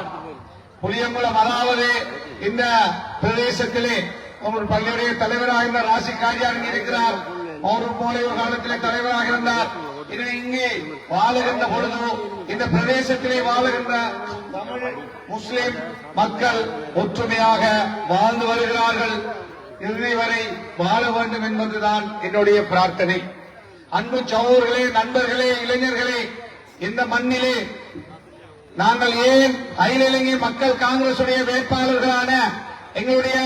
புளியங்குளம் அதாவது இந்த பிரதேசத்திலே ஒரு பள்ளியுடைய தலைவராக இருந்த ராசி காரியார் இருக்கிறார். ஒரு போல ஒரு காலத்திலே தலைவராக இருந்தார். இங்கே வாழுகின்ற பொழுது இந்த பிரதேசத்திலே வாழுகின்ற தமிழ் முஸ்லிம் மக்கள் ஒற்றுமையாக வாழ்ந்து வருகிறார்கள். இறுதி வரை வாழ வேண்டும் என்பதுதான் என்னுடைய பிரார்த்தனை. அன்பு சகோதரர்களே, நண்பர்களே, இளைஞர்களே, இந்த மண்ணிலே நாங்கள் ஏன் அகில இலங்கை மக்கள் காங்கிரஸ் வேட்பாளர்களான எங்களுடைய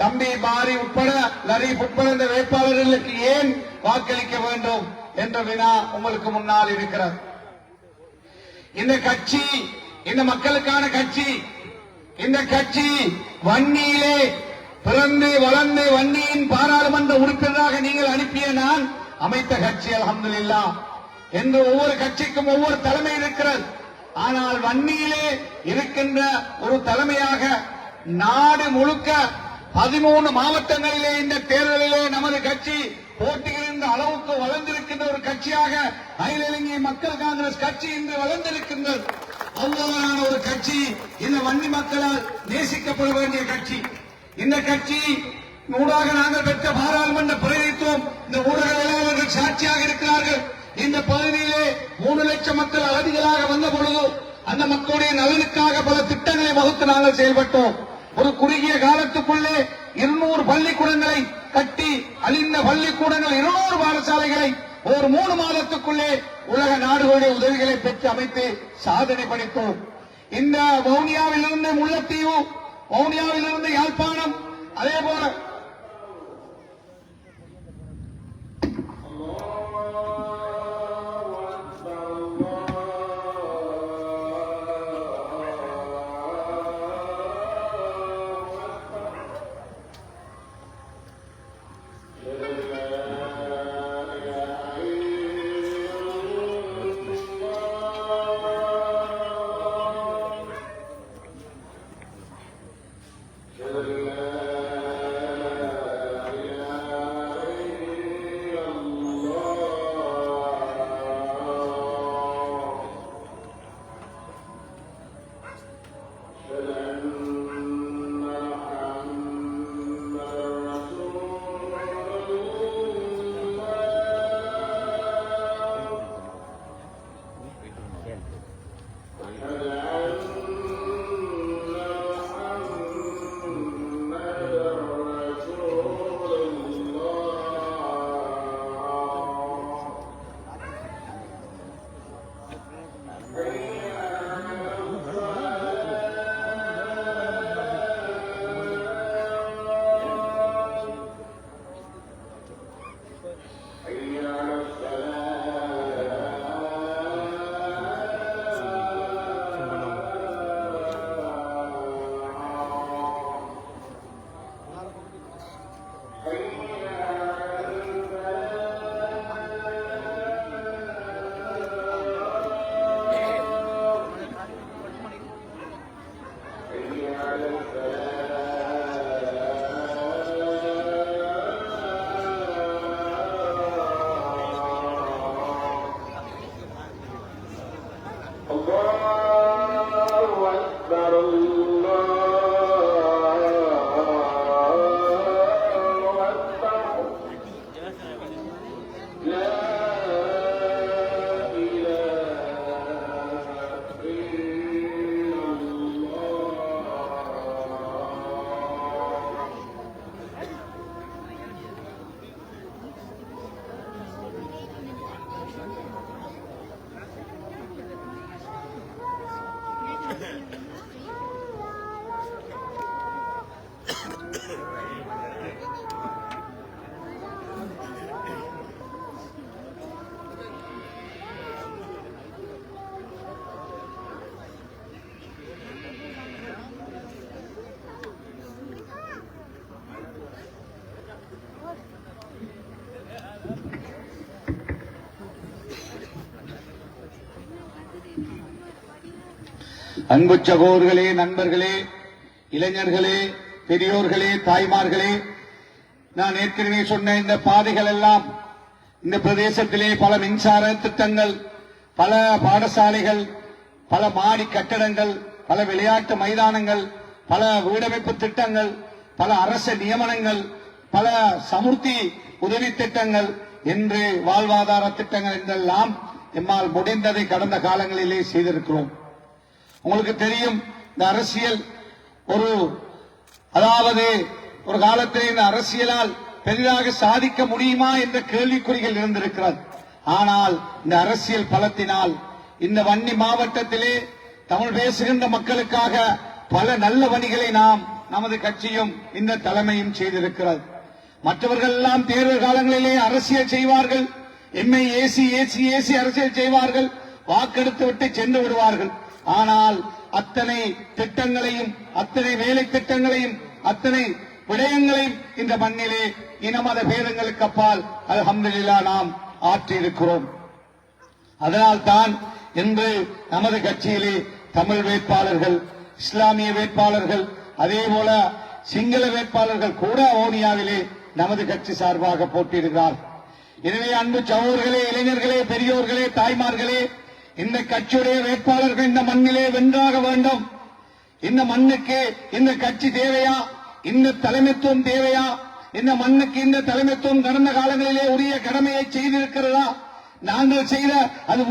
தம்பி பாரி உட்பட லரீப் உட்பட இந்த வேட்பாளர்களுக்கு ஏன் வாக்களிக்க வேண்டும் என்ற வினா உங்களுக்கு முன்னால் இருக்கிறது. இந்த கட்சி இந்த மக்களுக்கான கட்சி. இந்த கட்சி வன்னியிலே பிறந்து வளர்ந்து வன்னியின் பாராளுமன்ற உறுப்பினராக நீங்கள் அனுப்பிய நான் அமைத்த கட்சி. அல்ஹம்துலில்லாஹ் என்று ஒவ்வொரு கட்சிக்கும் ஒவ்வொரு தலைமை இருக்கிறது. ஆனால் வன்னியிலே இருக்கின்ற ஒரு தலைமையாக நாடு முழுக்க 13 மாவட்டங்களிலே இந்த தேர்தலிலே நமது கட்சி போட்டியிடுகின்ற அளவுக்கு வளர்ந்திருக்கின்ற ஒரு கட்சியாக அகில இலங்கை மக்கள் காங்கிரஸ் கட்சி இன்று வளர்ந்திருக்கின்றது. அவ்வாறான ஒரு கட்சி இந்த வன்னி மக்களால் நேசிக்கப்பட வேண்டிய கட்சி. இந்த கட்சி ஊடாக நாங்கள் பெற்ற பாராளுமன்ற பிரதிநிதித்துவம் இந்த ஊடகவியலாளர்கள் சாட்சியாக இருக்கிறார்கள். இந்த பகுதியிலே 3 லட்சம் மக்கள் அகதிகளாக வந்த பொழுது அந்த மக்களுடைய நலனுக்காக பல திட்டங்களை வகுத்து நாங்கள் செயல்பட்டோம். ஒரு குறுகிய காலத்துக்குள்ளே 200 பள்ளிக்கூடங்களை கட்டி அழிந்த பள்ளிக்கூடங்கள் 200 பாடசாலைகளை ஒரு 3 மாதத்துக்குள்ளே உலக நாடுகளுடைய உதவிகளை பெற்று அமைத்து சாதனை படைத்தோம். இந்த வவுனியாவிலிருந்து முல்லைத்தீவு, வவுனியாவிலிருந்து யாழ்ப்பாணம், அதே போல அன்பு சகோதரர்களே, நண்பர்களே, இளைஞர்களே, பெரியோர்களே, தாய்மார்களே, நான் ஏற்கனவே சொன்ன இந்த பாதைகள் எல்லாம் இந்த பிரதேசத்திலே பல மின்சார திட்டங்கள் பல பாடசாலைகள், பல மாடி கட்டடங்கள், பல விளையாட்டு மைதானங்கள், பல வீடமைப்பு திட்டங்கள், பல அரசு நியமனங்கள், பல சமுர்த்தி உதவி திட்டங்கள் என்று வாழ்வாதார திட்டங்கள் என்றெல்லாம் எம்மால் முடிந்ததை கடந்த காலங்களிலே செய்திருக்கிறோம். உங்களுக்கு தெரியும், இந்த அரசியல் அதாவது ஒரு காலத்தில் இந்த அரசியலால் பெரிதாக சாதிக்க முடியுமா என்ற கேள்விக்குறிகள் இருந்திருக்கிறது. ஆனால் இந்த அரசியல் பலத்தினால் இந்த வன்னி மாவட்டத்திலே தமிழ் பேசுகின்ற மக்களுக்காக பல நல்ல பணிகளை நமது கட்சியும் இந்த தலைமையும் செய்திருக்கிறது. மற்றவர்கள் எல்லாம் தேர்தல் காலங்களிலே அரசியல் செய்வார்கள், எம்ஐ ஏசி அரசியல் செய்வார்கள், வாக்கெடுத்து விட்டு சென்று விடுவார்கள். ஆனால் அத்தனை திட்டங்களையும், அத்தனை வேலை திட்டங்களையும், அத்தனை விடயங்களையும் இந்த மண்ணிலே இனமத பேதங்களுக்கு அப்பால் அல்ஹம்துலில்லாஹ் நாம் ஆற்றியிருக்கிறோம். அதனால்தான் இன்று நமது கட்சியிலே தமிழ் வேட்பாளர்கள், இஸ்லாமிய வேட்பாளர்கள், அதே போல சிங்கள வேட்பாளர்கள் கூட ஓனியாவிலே நமது கட்சி சார்பாக போட்டியிடுகிறார். எனவே அன்பு சகோதரர்களே, இளைஞர்களே, பெரியோர்களே, தாய்மார்களே, இந்த கட்சியுடைய வேட்பாளர்கள் இந்த மண்ணிலே வென்றாக வேண்டும். இந்த மண்ணுக்கு இந்த கட்சி தேவையா? இந்த தலைமைத்துவம் தேவையா? இந்த மண்ணுக்கு இந்த தலைமைத்துவம் கடந்த காலங்களிலே உரிய கடமையை செய்திருக்கிறதா? நாங்கள் செய்த அது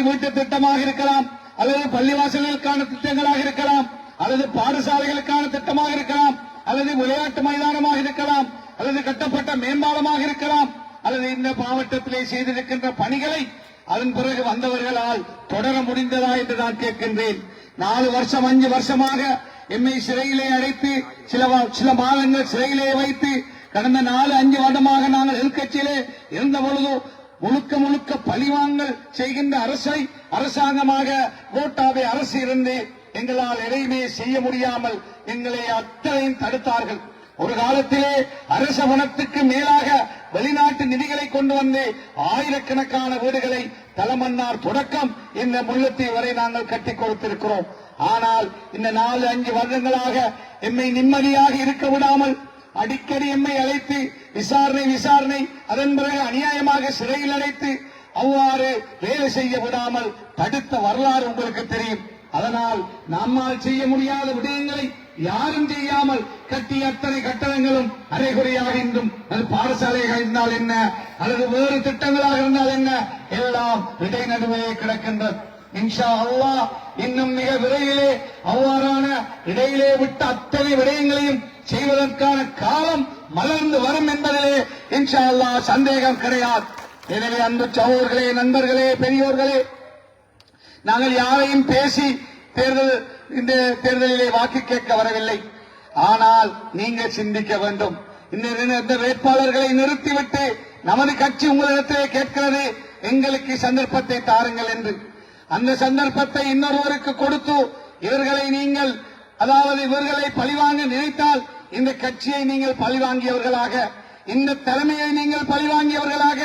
வீட்டு திட்டமாக இருக்கலாம், அல்லது பள்ளிவாசல்களுக்கான திட்டங்களாக இருக்கலாம், அல்லது பாடசாலைகளுக்கான திட்டமாக இருக்கலாம், அல்லது விளையாட்டு மைதானமாக இருக்கலாம், அல்லது கட்டப்பட்ட மேம்பாலமாக இருக்கலாம், அல்லது இந்த மாவட்டத்திலே செய்திருக்கின்ற பணிகளை அதன் பிறகு வந்தவர்களால் தொடர முடிந்ததா என்று நான் கேட்கின்றேன். 4 வருஷம் 5 வருஷமாக எம்மை சிறையிலே அடைத்து சில மாதங்கள் சிறையிலே வைத்து கடந்த 4-5 வருடமாக நாங்கள் எதிர்க்கட்சியிலே இருந்த பொழுது முழுக்க பழிவாங்கல் செய்கின்ற அரசாங்கமாக கோட்டாபே அரசு இருந்து எங்களால் எதையுமே செய்ய முடியாமல் எங்களை அத்தனையும் தடுத்தார்கள். ஒரு காலத்திலே அரச வனத்துக்கு மேலாக வெளிநாட்டு நிதிகளை கொண்டு வந்து ஆயிரக்கணக்கான வீடுகளை தலமன்னார் தொடக்கம் இந்த முல்லைத்தீவு வரை நாங்கள் கட்டி கொடுத்திருக்கிறோம். ஆனால் இந்த 4-5 வருடங்களாக எம்மை நிம்மதியாக இருக்க விடாமல் அடிக்கடி எம்மை அழைத்து விசாரணை, அதன் பிறகு அநியாயமாக சிறையில் அடைத்து அவ்வாறு வேலை செய்ய விடாமல் தடுத்த வரலாறு உங்களுக்கு தெரியும். அதனால் நம்மால் செய்ய முடியாத விடயங்களை யாரும் செய்யாமல் கட்டிய அத்தனை கட்டடங்களும் அரைகுறையாக இன்றும் அது பாடசாலைகள் இருந்தால் என்ன, அல்லது வேறு திட்டங்களாக இருந்தால் என்ன, எல்லாம் இடைநடுவே கிடக்கின்றது. இன்ஷா அல்லாஹ் இன்னும் மிக விரைவிலே அவ்வாறான இடையிலே விட்ட அத்தனை விடயங்களையும் செய்வதற்கான காலம் மலர்ந்து வரும் என்பதிலே இன்ஷா அல்லாஹ் சந்தேகம் கிடையாது. எனவே அன்பு சகோதரர்களே, நண்பர்களே, பெரியோர்களே, நாங்கள் யாரையும் பேசி இந்த தேர்தலிலே வாக்கு கேட்க வரவில்லை. ஆனால் நீங்கள் சிந்திக்க வேண்டும். இந்த வேட்பாளர்களை நிறுத்திவிட்டு நமது கட்சி உங்களிடத்திலே கேட்கிறது, எங்களுக்கு சந்தர்ப்பத்தை தாருங்கள் என்று. அந்த சந்தர்ப்பத்தை இன்னொருவருக்கு கொடுத்து இவர்களை பழிவாங்க நினைத்தால் இந்த கட்சியை நீங்கள் பழிவாங்கியவர்களாக, இந்த தலைமையை நீங்கள் பழிவாங்கியவர்களாக,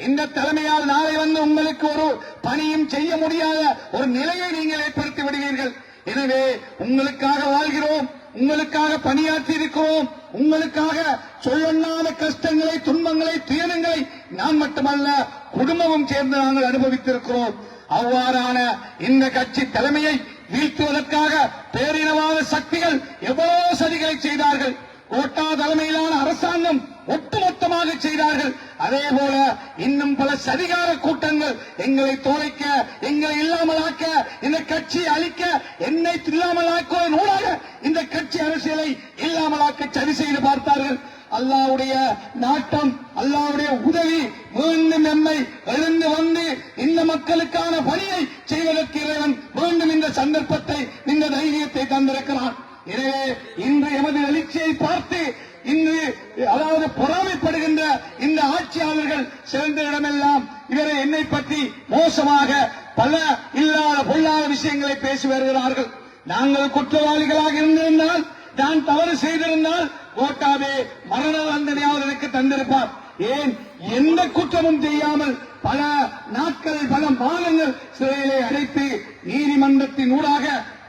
இந்த தலைமையால் நாளை வந்து உங்களுக்கு ஒரு பணியும் செய்ய முடியாத ஒரு நிலையை நீங்கள் ஏற்படுத்தி விடுவீர்கள். எனவே உங்களுக்காக வாழ்கிறோம், உங்களுக்காக பணியாற்றி இருக்கிறோம், உங்களுக்காக சொல்லொண்ணாத கஷ்டங்களை, துன்பங்களை, துயரங்களை நான் மட்டுமல்ல குடும்பமும் சேர்ந்து நாங்கள் அனுபவித்திருக்கிறோம். அவ்வாறான இந்த கட்சி தலைமையை வீழ்த்துவதற்காக பேரினவாத சக்திகள் எவ்வளவு சதிகளை செய்தார்கள். கோட்டா தலைமையிலான அரசாங்கம் ஒட்டுமொத்தமாக செய்தார்கள். அதே போல இன்னும் பல சதிகார கூட்டங்கள் எங்களை தோலைக்க, எங்களை இல்லாமலாக்க, இந்த கட்சியை அழிக்க, என்னை இல்லாமலாக்குவதன் ஊடாக இந்த கட்சி அரசியலை இல்லாமலாக்க சதி செய்து பார்த்தார்கள். அல்லாஹ்வுடைய நாட்டம், அல்லாஹ்வுடைய உதவி மீண்டும் நம்மை எழுந்து வந்து இந்த மக்களுக்கான பணியை செய்வதற்கு இறைவன் மீண்டும் இந்த சந்தர்ப்பத்தை, இந்த தைரியத்தை தந்திருக்கிறான். எனவே இன்று எமது எழுச்சியை பார்த்து இன்று பொறாமைப்படுகின்ற இந்த ஆட்சியாளர்கள் சிறந்த இடமெல்லாம் இவரை என்னை பற்றி மோசமாக பல இல்லாத பொல்லாத விஷயங்களை பேசி வருகிறார்கள். நாங்கள் குற்றவாளிகளாக இருந்திருந்தால், நான் தவறு செய்திருந்தால் கோட்டாபே மரண தண்டனையாவது எனக்கு தந்திருப்பார். ஏன் எந்த குற்றமும் செய்யாமல் பல நாட்கள், பல மாதங்கள் சிறையிலே அடைத்து நீதிமன்றத்தின் ஊடாக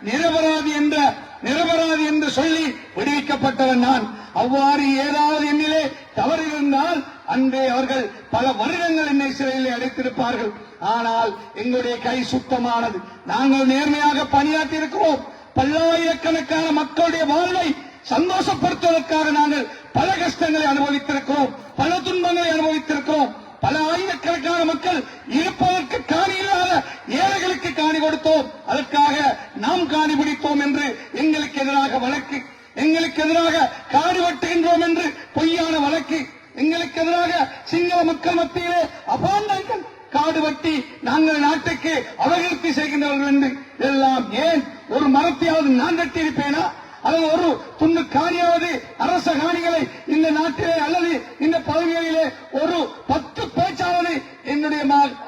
நிரபராதி என்று சொல்லி விடுவிக்கப்பட்டவன் நான். அவ்வாறு ஏதாவது என்னிலே தவறு இருந்தால் அன்றே அவர்கள் பல வருடங்கள் என்னை சிறையில் அடைத்திருப்பார்கள். ஆனால் எங்களுடைய கை சுத்தமானது. நாங்கள் நேர்மையாக பணியாற்றி இருக்கிறோம். பல்லாயிரக்கணக்கான மக்களுடைய வாழ்வை சந்தோஷப்படுத்துவதற்காக நாங்கள் பல கஷ்டங்களை அனுபவித்திருக்கிறோம், பல துன்பங்களை அனுபவித்திருக்கிறோம். பல ஆயிரக்கணக்கான மக்கள் இருப்பதற்கு காணி இல்லாத ஏழைகளுக்கு காணி கொடுத்தோம். அதற்காக நாம் காணி பிடித்தோம் என்று எங்களுக்கு எதிராக வழக்கு, எங்களுக்கு எதிராக காடு வெட்டுகின்றோம் என்று பொய்யான வழக்கு, எங்களுக்கு எதிராக சிங்கள மக்கள் மத்தியிலே அபாண்டங்கள் காடு வெட்டி நாங்கள் நாட்டுக்கு அபகீர்த்தி செய்கின்றவர்கள் என்று எல்லாம். ஏன் ஒரு மரத்தையாவது நான் வெட்டியிருப்பேனா? அல்லது ஒரு துண்டு காணியாவது அரச காணிகளை இந்த நாட்டிலே அல்லது இந்த பகுதிகளிலே ஒரு 10 பேச்சாவது என்னுடைய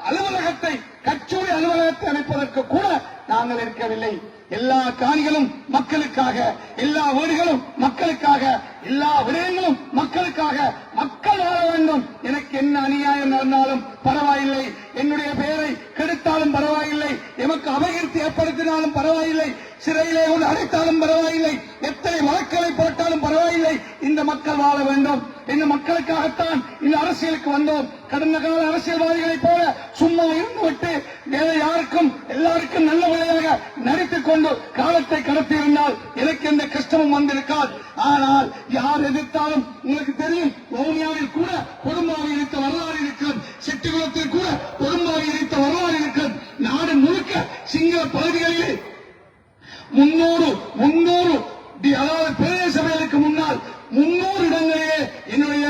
அலுவலகத்தை, கட்சி அலுவலகத்தை அமைப்பதற்கு கூட நாங்கள் இருக்கவில்லை. எல்லா காணிகளும் மக்களுக்காக, எல்லா வீடுகளும் மக்களுக்காக, எல்லா விடயங்களும் மக்களுக்காக. மக்கள் வாழ வேண்டும். எனக்கு என்ன அநியாயம் நடந்தாலும் பரவாயில்லை, என்னுடைய பெயரை கெடுத்தாலும் பரவாயில்லை, எமக்கு அபகீர்த்தி ஏற்படுத்தினாலும் பரவாயில்லை, சிறையிலே கொண்டு அடைத்தாலும் பரவாயில்லை, எத்தனை வழக்குகளை போட்டாலும் பரவாயில்லை. இந்த மக்கள் வாழ வேண்டும். இந்த மக்களுக்காகத்தான் இந்த அரசியலுக்கு வந்தோம். கடந்த கால அரசியல்வாதிகளைப் போல சும்மா இருந்துவிட்டு வேற யாருக்கும் எல்லாருக்கும் நல்ல விலையாக நடித்துக் கொண்டு காலத்தை கடத்தியிருந்தால் எனக்கு எந்த கஷ்டமும் வந்திருக்காது. ஆனால் யார் எதிர்த்தாலும் உங்களுக்கு தெரியும், வவுனியாவில் கூட கொடும்பாவி இருக்க வரலாறு இருக்கிறது, செட்டிகுளத்தில் கூட கொடும்பாவி இருக்க வரலாறு இருக்கிறது. நாடு முழுக்க சிங்கள பகுதிகளிலே 300 அதாவது பிரதேச சபைகளுக்கு முன்னால் 300 இடங்களிலே என்னுடைய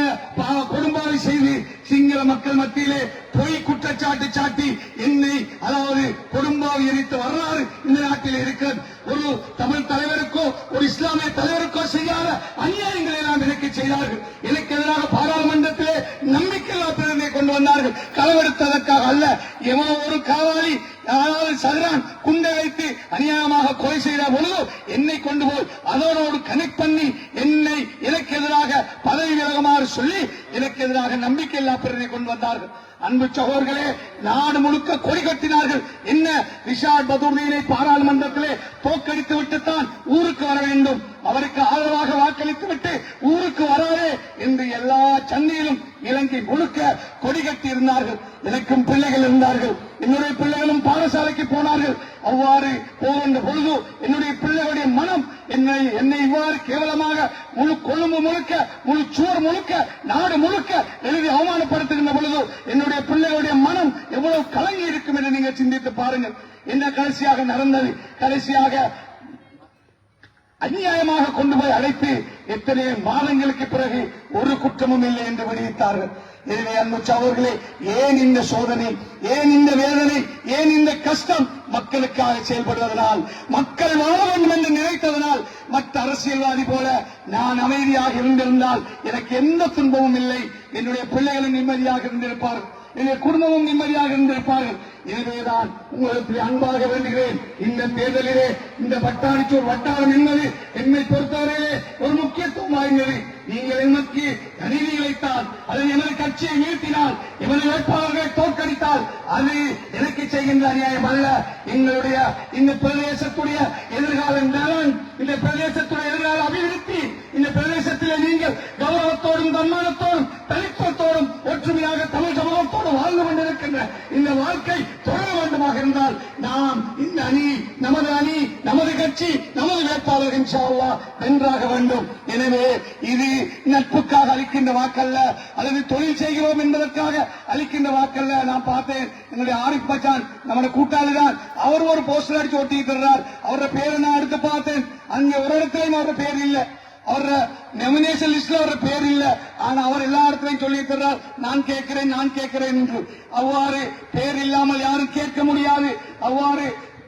கொடும்பாவி செய்து சிங்கள மக்கள் மத்தியிலே பொய் குற்றச்சாட்டு சாட்டி என்னை அதாவது கொடும்பாவி எரித்த வரலாறு இந்த நாட்டில் இருக்கிறது. ஒரு தமிழ் தலைவருக்கோ ஒரு இஸ்லாமிய தலைவருக்கோ செய்யாத அநியாயங்களை எல்லாம் எனக்கு செய்தார்கள். எனக்கு எதிராக பாராளுமன்றத்திலே நம்பிக்கையில்லா பிரதிநிதியை கொண்டு வந்தார்கள். களவெடுத்ததற்காக அல்ல. எவனோ ஒரு காவாலி அதாவது சதுரான் குண்டை வைத்து அநியாயமாக கொலை செய்த பொழுது என்னை கொண்டு போய் அதோடு கனெக்ட் பண்ணி என்னை எனக்கு எதிராக பதவி விலகுமாறு சொல்லி எனக்கு எதிராக நம்பிக்கையில்லா பிரதிநிதியை கொண்டு வந்தார்கள். அன்பு சகோதரர்களே, நாடு முழுக்க கொடி கட்டினார்கள். என்ன ரிஷாட் பதூர்தீனை பாராளுமன்றத்திலே தோற்கடித்து விட்டுத்தான் ஊருக்கு வர வேண்டும், அவருக்கு ஆதரவாக வாக்களித்து விட்டு ஊருக்கு வராதே என்று எல்லா சந்தையிலும் இலங்கை முழுக்க கொடி கட்டி இருந்தார்கள். எனக்கும் பிள்ளைகள் இருந்தார்கள். என்னுடைய பிள்ளைகளும் பாடசாலைக்கு போனார்கள். அவ்வாறு போகின்ற பொழுது என்னுடைய பிள்ளைகளுடைய மனம் என்னை இவ்வாறு கேவலமாக முழு கொழும்பு முழுக்க, முழு சூர் முழுக்க, நாடு முழுக்க எழுதி அவமானப்படுத்துகின்ற பொழுது என்னுடைய பிள்ளைகளுடைய மனம் எவ்வளவு கலங்கி இருக்கும் என்று நீங்கள் சிந்தித்து பாருங்கள். என்ன கடைசியாக நடந்தது? கடைசியாக அநியாயமாக கொண்டு போய் அடைத்து எத்தனை மாதங்களுக்கு பிறகு ஒரு குற்றமும் இல்லை என்று வெளியிட்டார்கள். எனவே அன்பு சகோதரர்களே, ஏன் இந்த சோதனை, ஏன் இந்த வேதனை, ஏன் இந்த கஷ்டம்? மக்களுக்காக செயல்படுவதனால், மக்கள் வாழ வேண்டும் என்று நினைத்ததனால். மற்ற அரசியல்வாதி போல நான் அமைதியாக இருந்திருந்தால் எனக்கு எந்த துன்பமும் இல்லை. என்னுடைய பிள்ளைகளும் நிம்மதியாக இருந்திருப்பார்கள், என்னுடைய குடும்பமும் நிம்மதியாக இருந்திருப்பார்கள். எனவேதான் உங்களுக்கு அன்பாக வேண்டுகிறேன், இந்த தேர்தலிலே இந்த பட்டாணிச்சூர் வட்டாரம் என்பது என்னை பொறுத்தவரையிலே ஒரு முக்கியத்துவம் வாய்ந்தது. நீங்கள் எமக்கு அநீதி இழைத்தால், அதை எமது கட்சியை வீழ்த்தினால், எமது வேட்பாளர்களை தோற்கடித்தால் அது எனக்கு செய்கின்ற அநியாயம் அல்ல. எங்களுடைய இந்த பிரதேசத்துடைய எதிர்காலம் நலன், இந்த பிரதேசத்துடைய எதிர்கால அபிவிருத்தி, இந்த பிரதேசத்திலே நீங்கள் கௌரவத்தோடும் தன்மானத்தோடும் தனித்துவத்தோடும் ஒற்றுமையாக தமிழ் சமூகத்தோடு வாழ்ந்து கொண்டிருக்கின்ற இந்த வாழ்க்கை தொடர வேண்டுமாக இருந்தால் நாம் இந்த அணி, நமது கட்சி, நமது வேட்பாளர் இன்ஷா அல்லாஹ் வென்றாக வேண்டும். எனவே இது நட்புக்காக அளிக்கின்ற வாக்கல்ல, அல்லது தொழில் செய்கிறோம் என்பதற்காக அளிக்கின்ற வாக்கல்ல. நான் பார்த்தேன், எங்களுடைய ஆரிஃப் பச்சான் நம்முடைய கூட்டாளி தான், அவர் ஒரு போஸ்டர் அடிச்சு ஒட்டி தர்றார். அவரோட பேரை நான் எடுத்து பார்த்தேன், அங்க ஒரு இடத்துலயும் அவரோட பேர் இல்ல, அவர நாமினேஷன் லிஸ்ட்ல அவர பேர் இல்ல. ஆனா அவர் எல்லா இடத்திலையும் சொல்லி தர்றார், நான் கேட்கிறேன் என்று. அவ்வாறு பேர் இல்லாமல் யாரும் கேட்க முடியாது.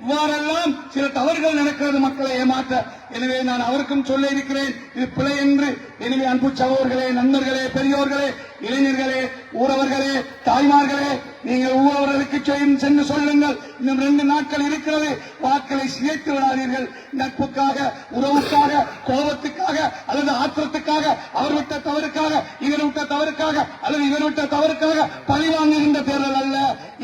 இவ்வாறெல்லாம் சில தவறுகள் நடக்கிறது மக்களை ஏமாற்ற. எனவே நான் அவருக்கும் சொல்ல இருக்கிறேன், இது பிழை என்று. எனவே அன்பு சகோதரர்களே, நண்பர்களே, பெரியோர்களே, இளைஞர்களே, ஊரவர்களே, தாய்மார்களே, நீங்கள் ஊரவர்களுக்கு சென்று சொல்லுங்கள், இன்னும் 2 நாட்கள் இருக்கிறது, வாக்களை சிதைத்து விடாதீர்கள். நட்புக்காக, உறவுக்காக, கோபத்துக்காக அல்லது ஆத்திரத்துக்காக, அவர் விட்ட தவறுக்காக, இவர் விட்ட தவறுக்காக அல்லது இவர் விட்ட தவறுக்காக பழி வாங்குகின்ற தேர்தல் அல்ல.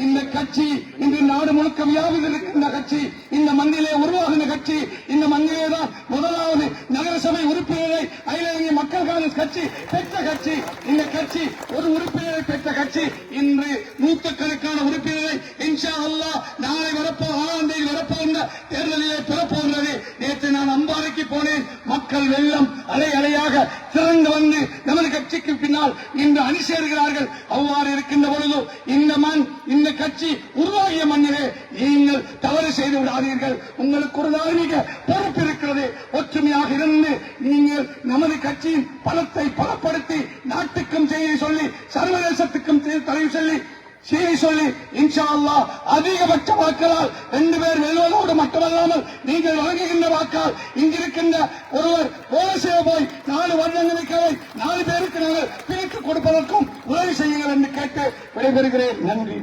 இந்த கட்சி இன்று நாடு முழுக்க வியாபித்து இருக்கின்ற கட்சி, இந்த மண்ணிலே உருவாகின்ற கட்சி, இந்த மண்ணிலே தான் முதலாவது நகரசபை உறுப்பினரை அகில இந்திய மக்கள் காங்கிரஸ் கட்சி பெற்ற கட்சி. இந்த கட்சி ஒரு உறுப்பினரை பெற்ற கட்சி. இன்று நூற்றுக்கணக்கான உறுப்பினரை இன்ஷா அல்லாஹ் நாளை 6ஆம் தேதி வரப்போகின்ற தேர்தலிலே பெறப்போகிறது. நேற்று நான் அம்பாறைக்கு போனேன். மக்கள் வெள்ளம் அலை அலையாக திரண்டு வந்து நமது கட்சிக்கு பின்னால் இன்று அணி சேர்கிறார்கள். அவ்வாறு இருக்கின்ற பொழுது இந்த மண், இந்த கட்சி உருவாகிய மண்ணிலே நீங்கள் தவறு செய்து விடாதீர்கள். உங்களுக்கு ஒரு தார்மீக பொறுப்பு இருக்கிறது. ஒற்றுமையாக இருந்து நீங்கள் நமது கட்சியின் பலத்தை பலப்படுத்தி நாட்டுக்கும் செய்தி சொல்லி சர்வதேசத்துக்கும் தலைவு சொல்லி இன்ஷா அல்லாஹ் அதிகபட்ச வாக்களால் 2 பேர் வெல்வதோடு மட்டுமல்லாமல் நீங்கள் வழங்குகின்ற வாக்கால் இங்கிருக்கின்ற ஒருவர் போலீஸே போய் 4 வருடங்களுக்கு 4 பேருக்கு நாங்கள் பிரித்து கொடுப்பதற்கும் உதவி செய்யுங்கள் என்று கேட்டு விடைபெறுகிறேன். நன்றி.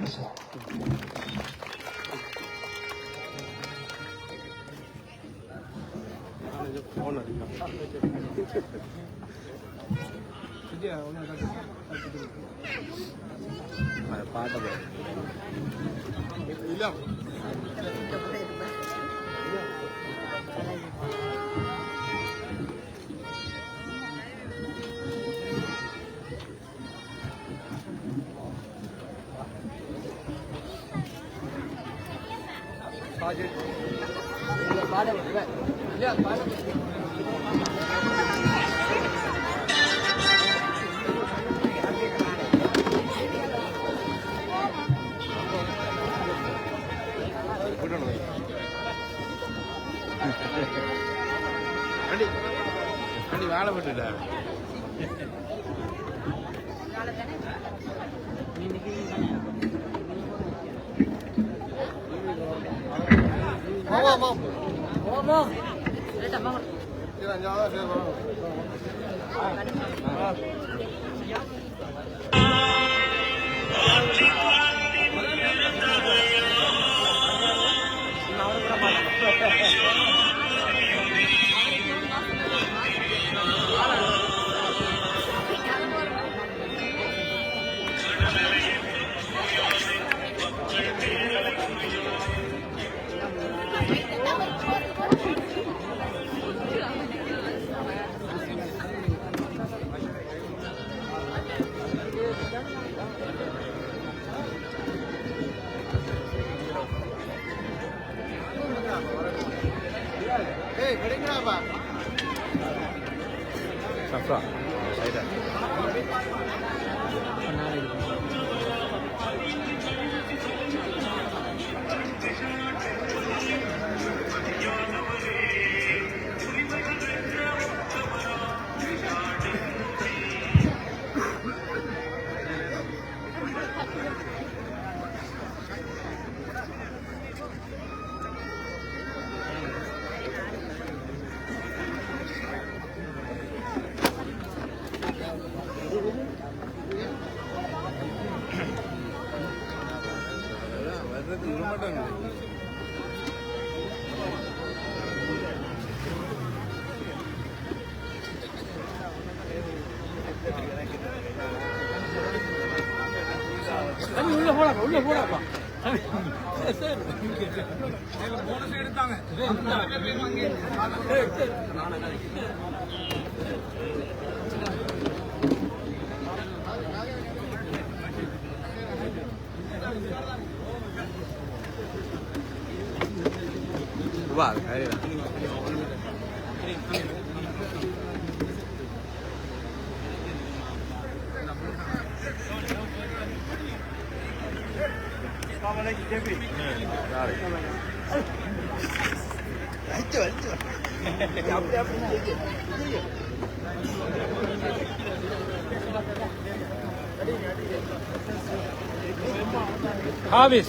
பாட்ட வேலை விட்டுட்ட Safra, saya உள்ள போடாப்பா எடுத்தாங்க வா Habis.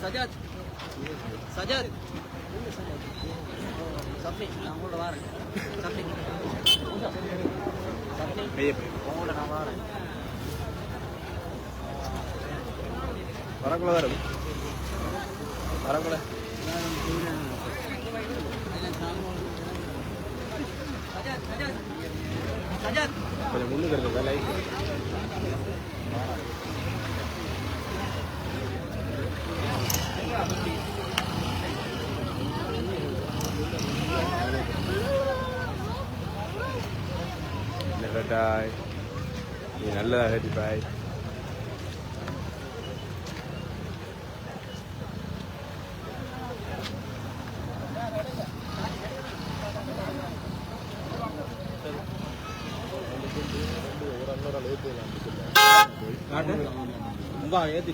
சஜாத் சஜாத் சப்னி நான் உங்களோட வரேன் சப்னி சப்னி உங்களோட நான் வரேன் வரக்குள்ள வரும் வரக்குள்ள சஜாத் சஜாத் சஜாத் கொஞ்சம் முன்னுக்கு இருக்கு வேலை நல்லதாய் நீ நல்லதா ஹெட்டிப்பாய் ஏத்தி